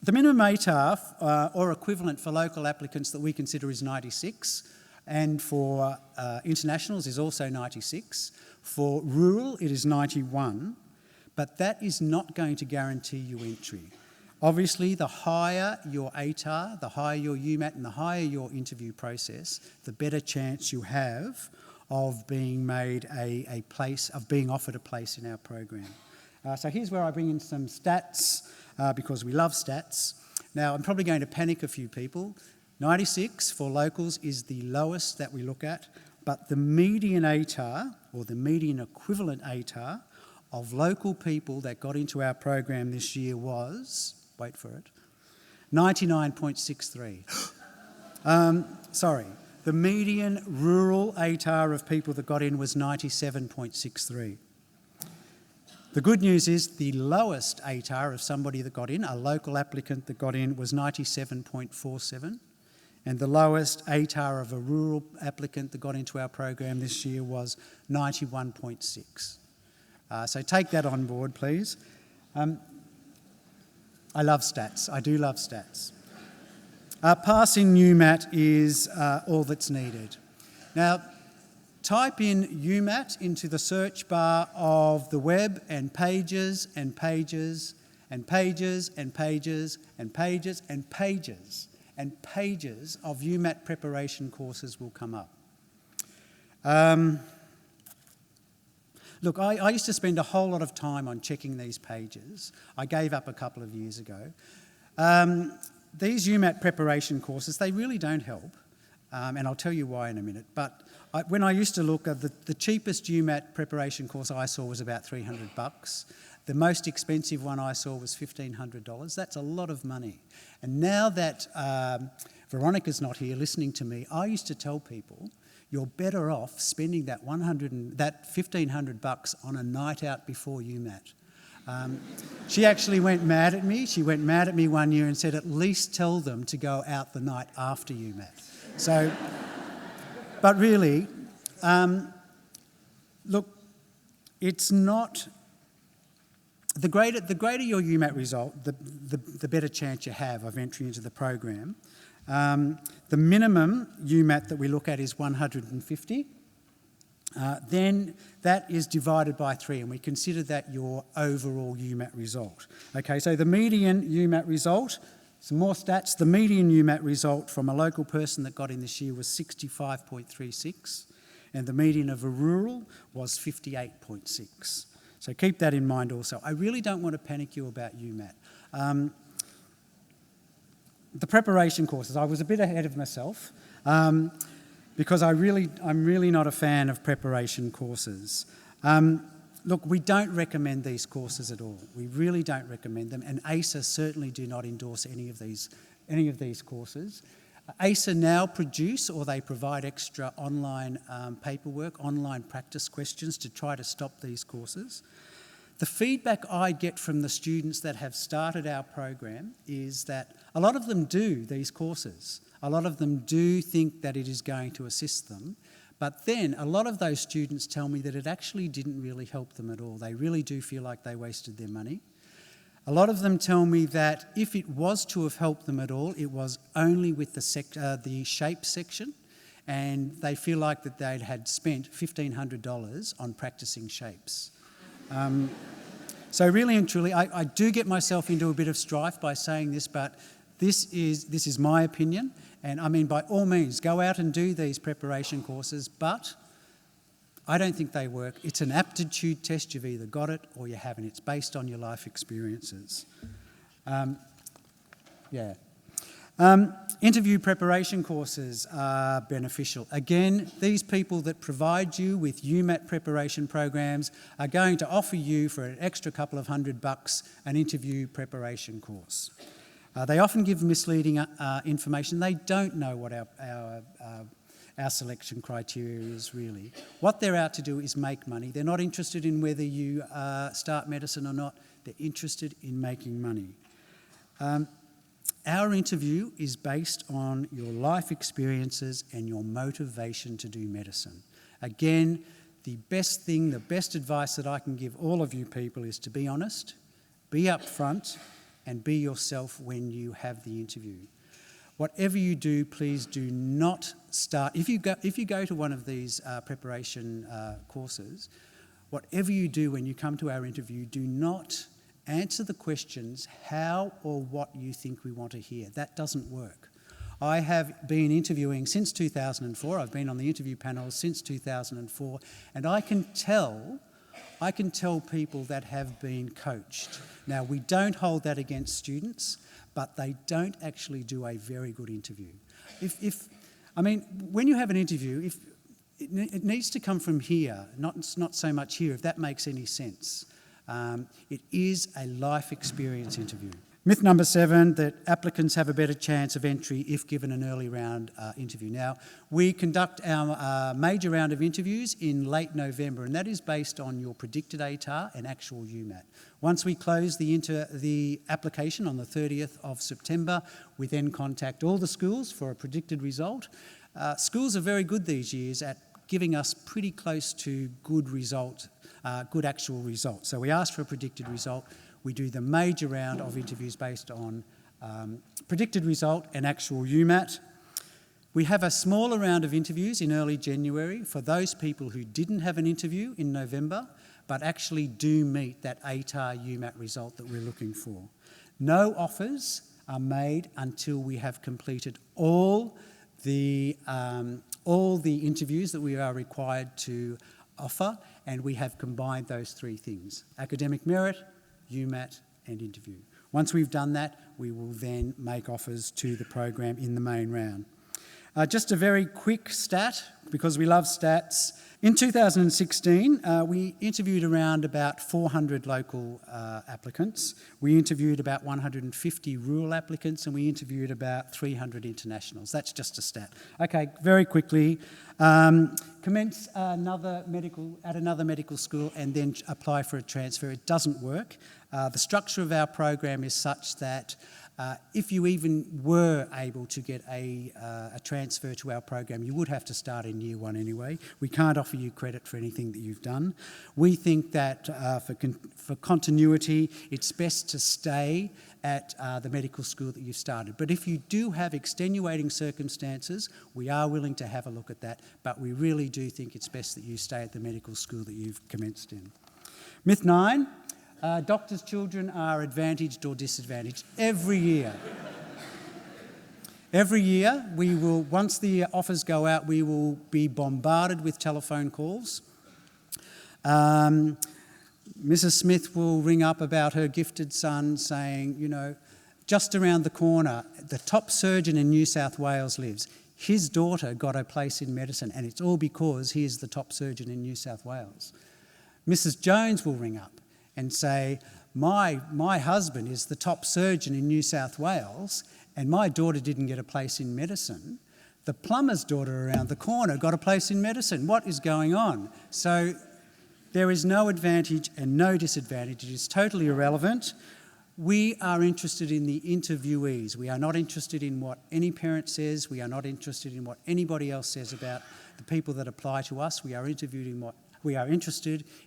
The minimum ATAR or equivalent for local applicants that we consider is 96, and for internationals is also 96. For rural, it is 91, but that is not going to guarantee you entry. Obviously, the higher your ATAR, the higher your UMAT, and the higher your interview process, the better chance you have of being made being offered a place in our program. So here's where I bring in some stats, because we love stats. Now, I'm probably going to panic a few people. 96 for locals is the lowest that we look at, but the median ATAR, or the median equivalent ATAR, of local people that got into our program this year was, wait for it, 99.63. The median rural ATAR of people that got in was 97.63. The good news is the lowest ATAR of somebody that got in, a local applicant that got in, was 97.47. And the lowest ATAR of a rural applicant that got into our program this year was 91.6. So take that on board, please. I love stats. I do love stats. Passing UMAT is all that's needed. Now, type in UMAT into the search bar of the web and pages and pages and pages and pages and pages and pages and pages of UMAT preparation courses will come up. Look, I used to spend a whole lot of time on checking these pages. I gave up a couple of years ago. These UMAT preparation courses, they really don't help, and I'll tell you why in a minute. But when I used to look at the cheapest UMAT preparation course I saw was about $300. The most expensive one I saw was $1,500. That's a lot of money. And now that Veronica's not here listening to me, I used to tell people, you're better off spending that $1,500 on a night out before UMAT. She actually went mad at me. She went mad at me one year and said, at least tell them to go out the night after UMAT. So, but really, look, it's not... The greater your UMAT result, the better chance you have of entry into the program. The minimum UMAT that we look at is 150. Then that is divided by 3, and we consider that your overall UMAT result. Okay, so the median UMAT result, some more stats, the median UMAT result from a local person that got in this year was 65.36, and the median of a rural was 58.6. So keep that in mind also. I really don't want to panic you about UMAT. The preparation courses, I was a bit ahead of myself because I'm really not a fan of preparation courses. Look, we don't recommend these courses at all. We really don't recommend them, and ACER certainly do not endorse any of these courses. ACER now produce, or they provide extra online paperwork, online practice questions to try to stop these courses. The feedback I get from the students that have started our program is that a lot of them do these courses. A lot of them do think that it is going to assist them, but then a lot of those students tell me that it actually didn't really help them at all. They really do feel like they wasted their money. A lot of them tell me that if it was to have helped them at all, it was only with the shape section, and they feel like that they'd had spent $1,500 on practicing shapes. So really and truly, I do get myself into a bit of strife by saying this, but this is my opinion, and I mean, by all means, go out and do these preparation courses, but I don't think they work. It's an aptitude test. You've either got it or you haven't. It's based on your life experiences. Interview preparation courses are beneficial. Again, these people that provide you with UMAT preparation programs are going to offer you for an extra couple of $100 an interview preparation course. They often give misleading information. They don't know what our selection criteria is really. What they're out to do is make money. They're not interested in whether you start medicine or not. They're interested in making money. Our interview is based on your life experiences and your motivation to do medicine. Again, the best advice that I can give all of you people is to be honest, be upfront, and be yourself when you have the interview. Whatever you do, please do not start. If you go to one of these preparation courses, whatever you do when you come to our interview, do not answer the questions how or what you think we want to hear. That doesn't work. I have been interviewing since 2004. I've been on the interview panels since 2004, and I can tell people that have been coached. Now, we don't hold that against students, but they don't actually do a very good interview. When you have an interview, it needs to come from here, not so much here, if that makes any sense. It is a life experience interview. Myth number 7, that applicants have a better chance of entry if given an early round interview. Now, we conduct our major round of interviews in late November, and that is based on your predicted ATAR and actual UMAT. Once we close the application on the 30th of September, we then contact all the schools for a predicted result. Schools are very good these years at giving us pretty close to good actual results. So we ask for a predicted result. We do the major round of interviews based on predicted result and actual UMAT. We have a smaller round of interviews in early January for those people who didn't have an interview in November, but actually do meet that ATAR UMAT result that we're looking for. No offers are made until we have completed all the interviews that we are required to offer, and we have combined those 3 things: academic merit, UMAT and interview. Once we've done that, we will then make offers to the program in the main round. Just a very quick stat, because we love stats. In 2016, we interviewed around about 400 local applicants. We interviewed about 150 rural applicants, and we interviewed about 300 internationals. That's just a stat. Okay, very quickly. Commence at another medical school and then apply for a transfer. It doesn't work. The structure of our program is such that if you even were able to get a transfer to our program, you would have to start in year 1 anyway. We can't offer you credit for anything that you've done. We think that for continuity, it's best to stay at the medical school that you've started. But if you do have extenuating circumstances, we are willing to have a look at that, but we really do think it's best that you stay at the medical school that you've commenced in. Myth 9. Doctors' children are advantaged or disadvantaged every year. Every year, once the offers go out, we will be bombarded with telephone calls. Mrs. Smith will ring up about her gifted son saying, just around the corner, the top surgeon in New South Wales lives. His daughter got a place in medicine, and it's all because he is the top surgeon in New South Wales. Mrs. Jones will ring up and say, my husband is the top surgeon in New South Wales and my daughter didn't get a place in medicine. The plumber's daughter around the corner got a place in medicine. What is going on? So there is no advantage and no disadvantage. It is totally irrelevant. We are interested in the interviewees. We are not interested in what any parent says. We are not interested in what anybody else says about the people that apply to us. We are interested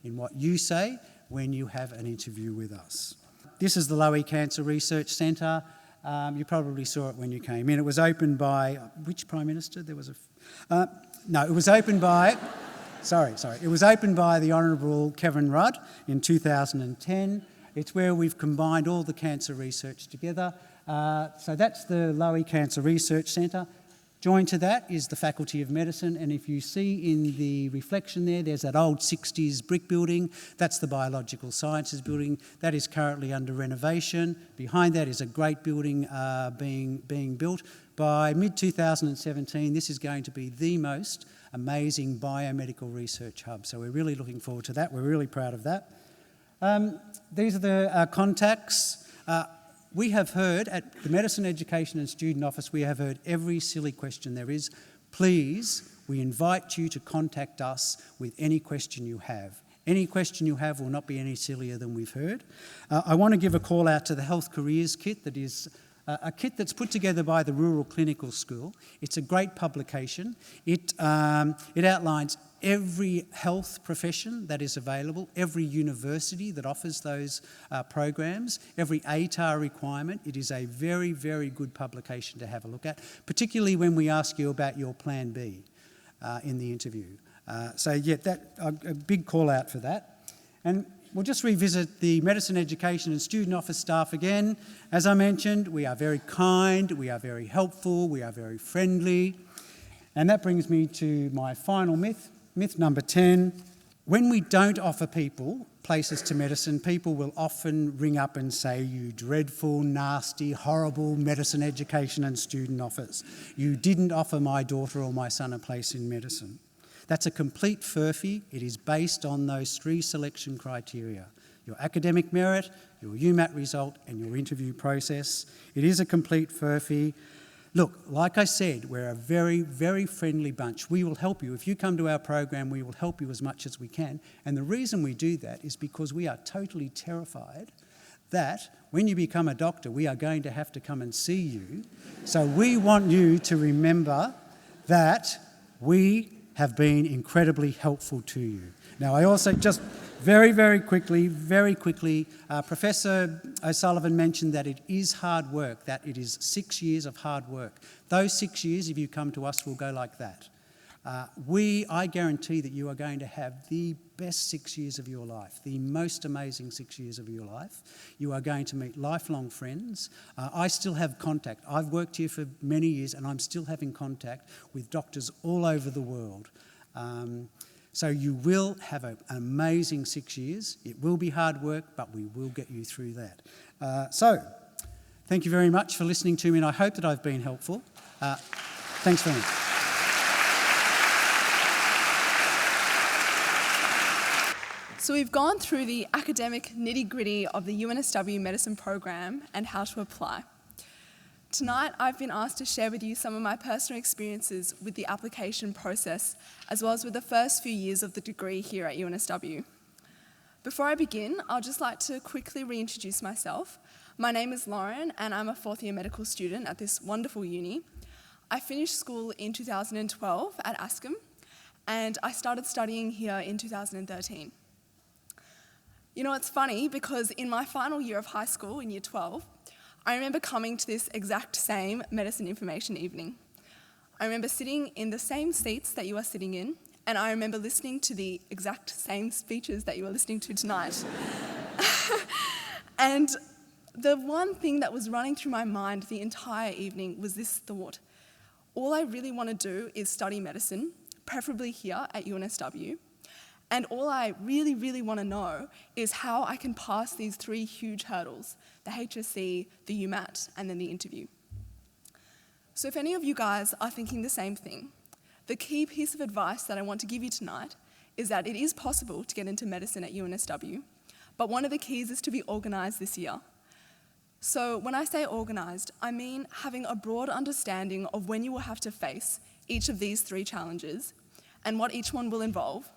in what you say when you have an interview with us. This is the Lowy Cancer Research Centre. You probably saw it when you came in. It was opened by, which Prime Minister? It was opened by, it was opened by the Honourable Kevin Rudd in 2010. It's where we've combined all the cancer research together. So that's the Lowy Cancer Research Centre. Joined to that is the Faculty of Medicine, and if you see in the reflection there's that old 60s brick building. That's the Biological Sciences building. That is currently under renovation. Behind that is a great building being built. By mid-2017, this is going to be the most amazing biomedical research hub. So we're really looking forward to that. We're really proud of that. These are the contacts. We have heard at the Medicine Education and Student Office, we have heard every silly question there is. Please, we invite you to contact us with any question you have. Any question you have will not be any sillier than we've heard. I want to give a call out to the Health Careers Kit that is a kit that's put together by the Rural Clinical School. It's a great publication. It outlines every health profession that is available, every university that offers those programs, every ATAR requirement. It is a very, very good publication to have a look at, particularly when we ask you about your Plan B in the interview. A big call out for that. And we'll just revisit the Medicine Education and Student Office staff again. As I mentioned, we are very kind, we are very helpful, we are very friendly. And that brings me to my final myth. Myth number 10, when we don't offer people places to medicine, people will often ring up and say, you dreadful, nasty, horrible Medicine Education and Student Office. You didn't offer my daughter or my son a place in medicine. That's a complete furphy. It is based on those 3 selection criteria. your academic merit, your UMAT result, and your interview process. It is a complete furphy. Look, like I said, we're a very, very friendly bunch. We will help you. If you come to our program, we will help you as much as we can. And the reason we do that is because we are totally terrified that when you become a doctor, we are going to have to come and see you. So we want you to remember that we have been incredibly helpful to you. Now, I also just very quickly, Professor O'Sullivan mentioned that it is hard work, that it is 6 years of hard work. Those 6 years, if you come to us, will go like that. I guarantee that you are going to have the best 6 years of your life, the most amazing 6 years of your life. You are going to meet lifelong friends. I still have contact. I've worked here for many years and I'm still having contact with doctors all over the world. So you will have an amazing 6 years. It will be hard work, but we will get you through that. So thank you very much for listening to me, and I hope that I've been helpful. Thanks very much. So we've gone through the academic nitty-gritty of the UNSW medicine program and how to apply. Tonight, I've been asked to share with you some of my personal experiences with the application process, as well as with the first few years of the degree here at UNSW. Before I begin, I'd just like to quickly reintroduce myself. My name is Lauren, and I'm a fourth-year medical student at this wonderful uni. I finished school in 2012 at ASCM, and I started studying here in 2013. You know, it's funny because in my final year of high school, in year 12, I remember coming to this exact same medicine information evening. I remember sitting in the same seats that you are sitting in, and I remember listening to the exact same speeches that you are listening to tonight. And the one thing that was running through my mind the entire evening was this thought: all I really want to do is study medicine, preferably here at UNSW, and all I really want to know is how I can pass these three huge hurdles: the HSC, the UMAT, and then the interview. So if any of you guys are thinking the same thing, the key piece of advice that I want to give you tonight is that it is possible to get into medicine at UNSW, but one of the keys is to be organised this year. So when I say organised, I mean having a broad understanding of when you will have to face each of these three challenges and what each one will involve,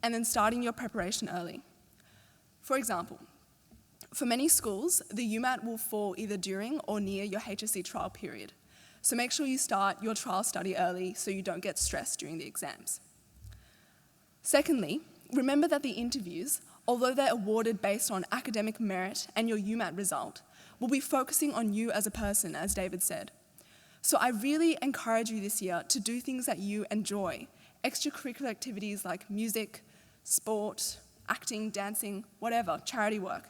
and then starting your preparation early. For example, for many schools, the UMAT will fall either during or near your HSC trial period. So make sure you start your trial study early so you don't get stressed during the exams. Secondly, remember that the interviews, although they're awarded based on academic merit and your UMAT result, will be focusing on you as a person, as David said. So I really encourage you this year to do things that you enjoy, extracurricular activities like music, sport, acting, dancing, whatever, charity work.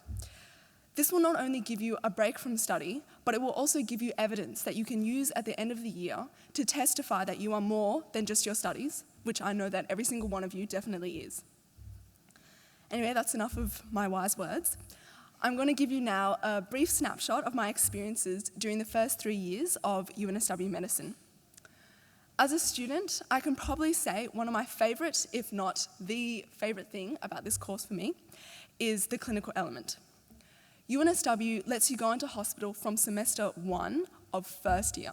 This will not only give you a break from study, but it will also give you evidence that you can use at the end of the year to testify that you are more than just your studies, which I know that every single one of you definitely is. Anyway, that's enough of my wise words. I'm going to give you now a brief snapshot of my experiences during the first 3 years of UNSW medicine. As a student, I can probably say one of my favourite, if not the favourite thing about this course for me, is the clinical element. UNSW lets you go into hospital from semester 1 of first year.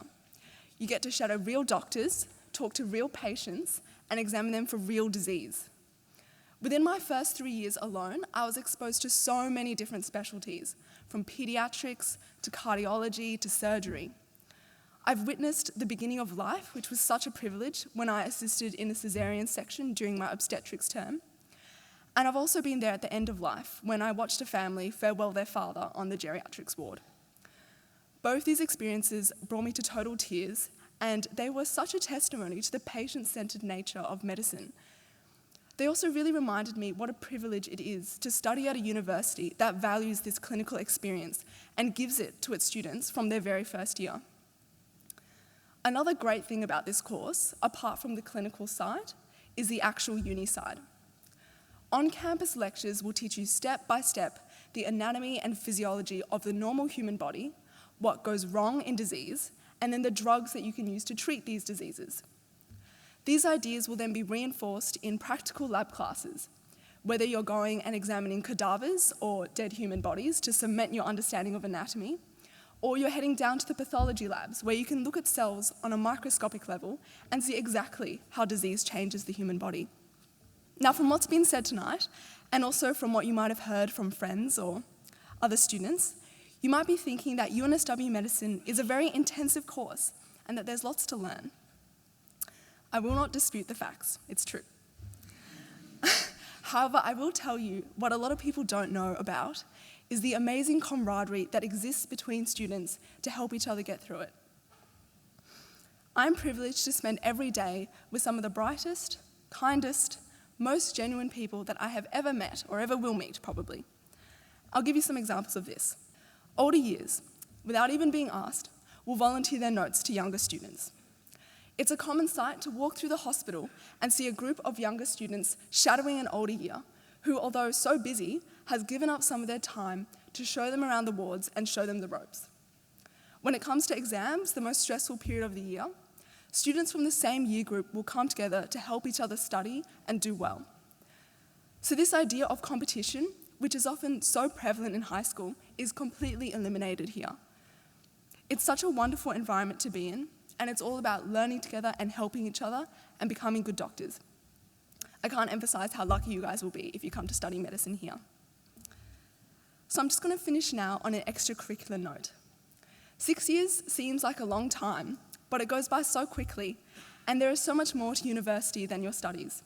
You get to shadow real doctors, talk to real patients, and examine them for real disease. Within my first 3 years alone, I was exposed to so many different specialties, from paediatrics to cardiology to surgery. I've witnessed the beginning of life, which was such a privilege when I assisted in the caesarean section during my obstetrics term. And I've also been there at the end of life when I watched a family farewell their father on the geriatrics ward. Both these experiences brought me to total tears, and they were such a testimony to the patient-centered nature of medicine. They also really reminded me what a privilege it is to study at a university that values this clinical experience and gives it to its students from their very first year. Another great thing about this course, apart from the clinical side, is the actual uni side. On-campus lectures will teach you step by step the anatomy and physiology of the normal human body, what goes wrong in disease, and then the drugs that you can use to treat these diseases. These ideas will then be reinforced in practical lab classes, whether you're going and examining cadavers or dead human bodies to cement your understanding of anatomy, or you're heading down to the pathology labs where you can look at cells on a microscopic level and see exactly how disease changes the human body. Now, from what's been said tonight, and also from what you might have heard from friends or other students, you might be thinking that UNSW Medicine is a very intensive course and that there's lots to learn. I will not dispute the facts, it's true. However, I will tell you what a lot of people don't know about is the amazing camaraderie that exists between students to help each other get through it. I'm privileged to spend every day with some of the brightest, kindest, most genuine people that I have ever met or ever will meet, probably. I'll give you some examples of this. Older years, without even being asked, will volunteer their notes to younger students. It's a common sight to walk through the hospital and see a group of younger students shadowing an older year who, although so busy, has given up some of their time to show them around the wards and show them the ropes. When it comes to exams, the most stressful period of the year, students from the same year group will come together to help each other study and do well. So this idea of competition, which is often so prevalent in high school, is completely eliminated here. It's such a wonderful environment to be in, and it's all about learning together and helping each other and becoming good doctors. I can't emphasize how lucky you guys will be if you come to study medicine here. So I'm just going to finish now on an extracurricular note. 6 years seems like a long time, but it goes by so quickly, and there is so much more to university than your studies.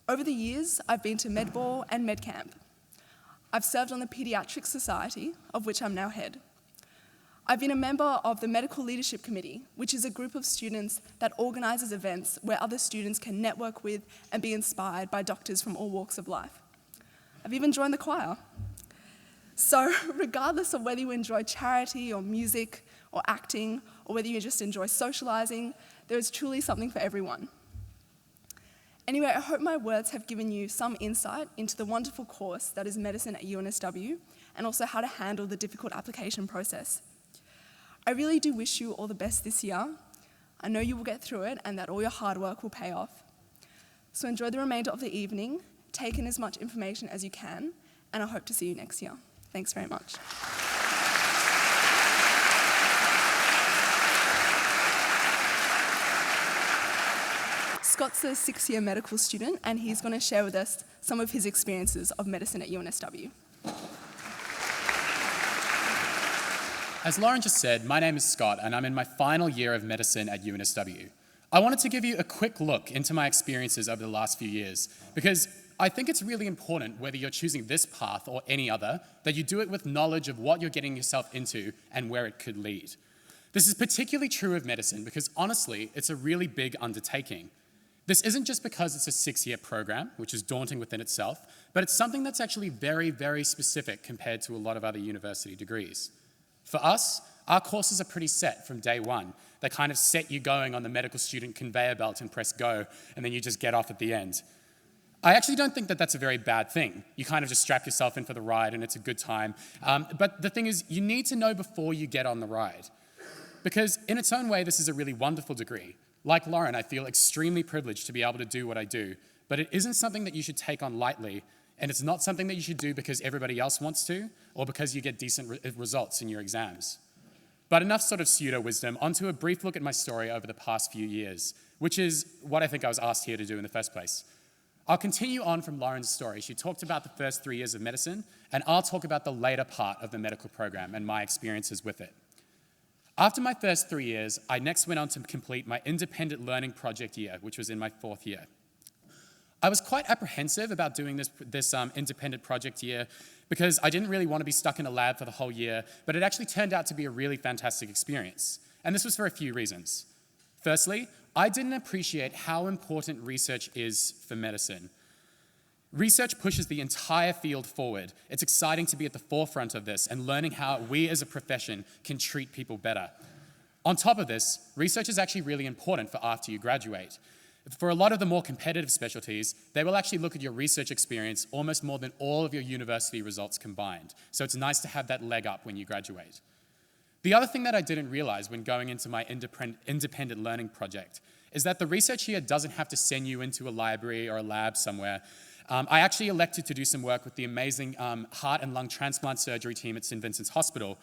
Over the years, I've been to Medball and Medcamp. I've served on the Paediatric Society, of which I'm now head. I've been a member of the Medical Leadership Committee, which is a group of students that organises events where other students can network with and be inspired by doctors from all walks of life. I've even joined the choir. So regardless of whether you enjoy charity or music or acting, or whether you just enjoy socialising, there is truly something for everyone. Anyway, I hope my words have given you some insight into the wonderful course that is medicine at UNSW, and also how to handle the difficult application process. I really do wish you all the best this year. I know you will get through it and that all your hard work will pay off. So enjoy the remainder of the evening, take in as much information as you can, and I hope to see you next year. Thanks very much. Scott's a sixth-year medical student, and he's going to share with us some of his experiences of medicine at UNSW. As Lauren just said, my name is Scott, and I'm in my final year of medicine at UNSW. I wanted to give you a quick look into my experiences over the last few years, because I think it's really important, whether you're choosing this path or any other, that you do it with knowledge of what you're getting yourself into and where it could lead. This is particularly true of medicine because, honestly, it's a really big undertaking. This isn't just because it's a 6-year program, which is daunting within itself, but it's something that's actually very, very specific compared to a lot of other university degrees. For us, our courses are pretty set from day one. They kind of set you going on the medical student conveyor belt and press go, and then you just get off at the end. I actually don't think that that's a very bad thing. You kind of just strap yourself in for the ride and it's a good time. But the thing is, you need to know before you get on the ride. Because in its own way, this is a really wonderful degree. Like Lauren, I feel extremely privileged to be able to do what I do, but it isn't something that you should take on lightly, and it's not something that you should do because everybody else wants to, or because you get decent results in your exams. But enough sort of pseudo-wisdom, onto a brief look at my story over the past few years, which is what I think I was asked here to do in the first place. I'll continue on from Lauren's story. She talked about the first 3 years of medicine, and I'll talk about the later part of the medical program and my experiences with it. After my first 3 years, I next went on to complete my independent learning project year, which was in my 4th year. I was quite apprehensive about doing this independent project year because I didn't really want to be stuck in a lab for the whole year, but it actually turned out to be a really fantastic experience. And this was for a few reasons. Firstly, I didn't appreciate how important research is for medicine. Research pushes the entire field forward. It's exciting to be at the forefront of this and learning how we as a profession can treat people better. On top of this, research is actually really important for after you graduate. For a lot of the more competitive specialties, they will actually look at your research experience almost more than all of your university results combined. So it's nice to have that leg up when you graduate. The other thing that I didn't realize when going into my independent learning project is that the research here doesn't have to send you into a library or a lab somewhere. I actually elected to do some work with the amazing heart and lung transplant surgery team at St. Vincent's Hospital,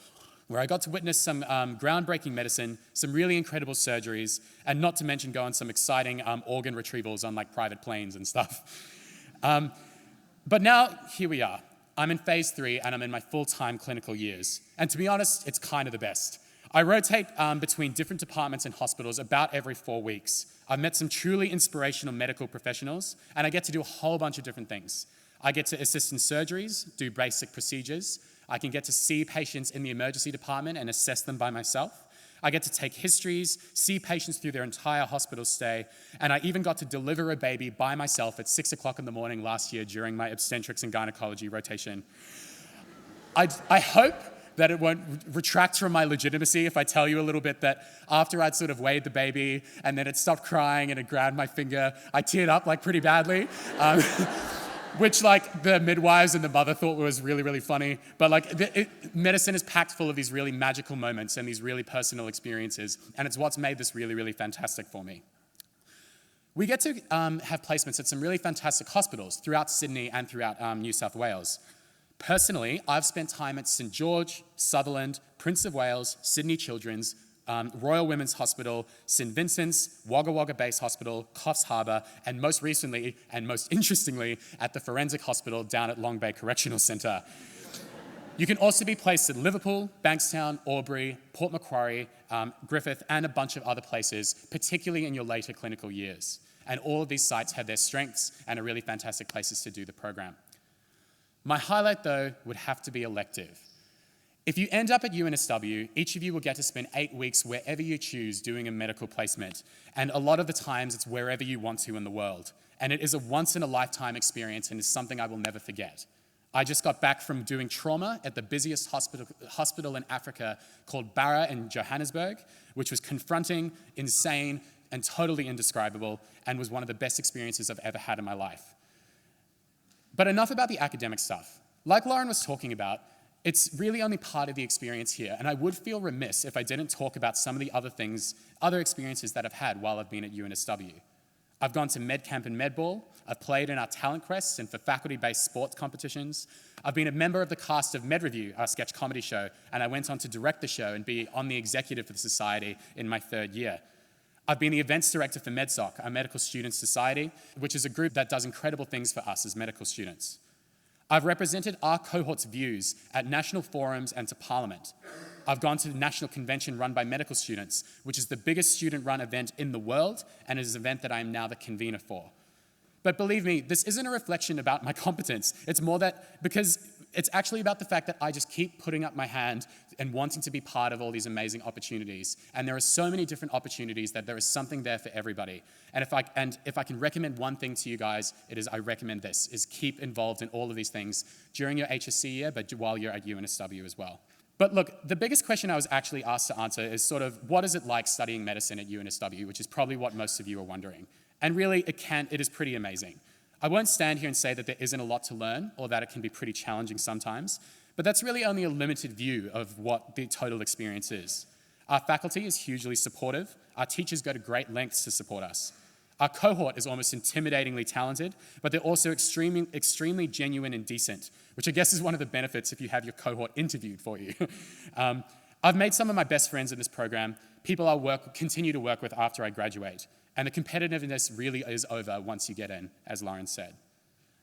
where I got to witness some groundbreaking medicine, some really incredible surgeries, and not to mention go on some exciting organ retrievals on like private planes and stuff. But now, here we are. I'm in phase 3 and I'm in my full-time clinical years. And to be honest, it's kind of the best. I rotate between different departments and hospitals about every 4 weeks. I've met some truly inspirational medical professionals, and I get to do a whole bunch of different things. I get to assist in surgeries, do basic procedures. I can get to see patients in the emergency department and assess them by myself. I get to take histories, see patients through their entire hospital stay, and I even got to deliver a baby by myself at 6 o'clock in the morning last year during my obstetrics and gynecology rotation. I hope that it won't retract from my legitimacy if I tell you a little bit that after I'd sort of weighed the baby and then it stopped crying and it grabbed my finger, I teared up like pretty badly. Which like the midwives and the mother thought was really, really funny. But like medicine is packed full of these really magical moments and these really personal experiences. And it's what's made this really, really fantastic for me. We get to have placements at some really fantastic hospitals throughout Sydney and throughout New South Wales. Personally, I've spent time at St George, Sutherland, Prince of Wales, Sydney Children's, Royal Women's Hospital, St Vincent's, Wagga Wagga Base Hospital, Coffs Harbour, and most recently, and most interestingly, at the Forensic Hospital down at Long Bay Correctional Centre. You can also be placed at Liverpool, Bankstown, Albury, Port Macquarie, Griffith, and a bunch of other places, particularly in your later clinical years. And all of these sites have their strengths and are really fantastic places to do the program. My highlight, though, would have to be elective. If you end up at UNSW, each of you will get to spend 8 weeks wherever you choose doing a medical placement. And a lot of the times, it's wherever you want to in the world. And it is a once-in-a-lifetime experience and is something I will never forget. I just got back from doing trauma at the busiest hospital in Africa called Barra in Johannesburg, which was confronting, insane, and totally indescribable, and was one of the best experiences I've ever had in my life. But enough about the academic stuff. Like Lauren was talking about, it's really only part of the experience here, and I would feel remiss if I didn't talk about some of the other experiences that I've had while I've been at UNSW. I've gone to MedCamp and MedBall, I've played in our talent quests and for faculty-based sports competitions. I've been a member of the cast of Med Review, our sketch comedy show, and I went on to direct the show and be on the executive for the society in my 3rd year. I've been the events director for MedSoc, our Medical Students Society, which is a group that does incredible things for us as medical students. I've represented our cohort's views at national forums and to Parliament. I've gone to the national convention run by medical students, which is the biggest student-run event in the world and is an event that I am now the convener for. But believe me, this isn't a reflection about my competence. It's more that because it's actually about the fact that I just keep putting up my hand and wanting to be part of all these amazing opportunities. And there are so many different opportunities that there is something there for everybody. And if I can recommend one thing to you guys, it is I recommend this, is keep involved in all of these things during your HSC year, but while you're at UNSW as well. But look, the biggest question I was actually asked to answer is sort of, what is it like studying medicine at UNSW, which is probably what most of you are wondering. And really, it is pretty amazing. I won't stand here and say that there isn't a lot to learn or that it can be pretty challenging sometimes, but that's really only a limited view of what the total experience is. Our faculty is hugely supportive. Our teachers go to great lengths to support us. Our cohort is almost intimidatingly talented, but they're also extremely genuine and decent, which I guess is one of the benefits if you have your cohort interviewed for you. I've made some of my best friends in this program, people I'll continue to work with after I graduate. And the competitiveness really is over once you get in, as Lauren said.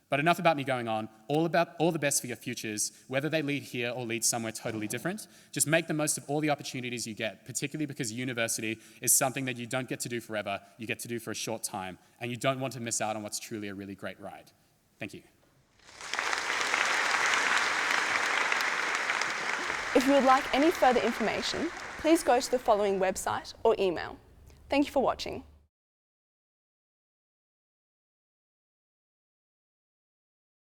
But enough about me going on. All the best for your futures, whether they lead here or lead somewhere totally different. Just make the most of all the opportunities you get, particularly because university is something that you don't get to do forever, you get to do for a short time, and you don't want to miss out on what's truly a really great ride. Thank you. If you would like any further information, please go to the following website or email. Thank you for watching.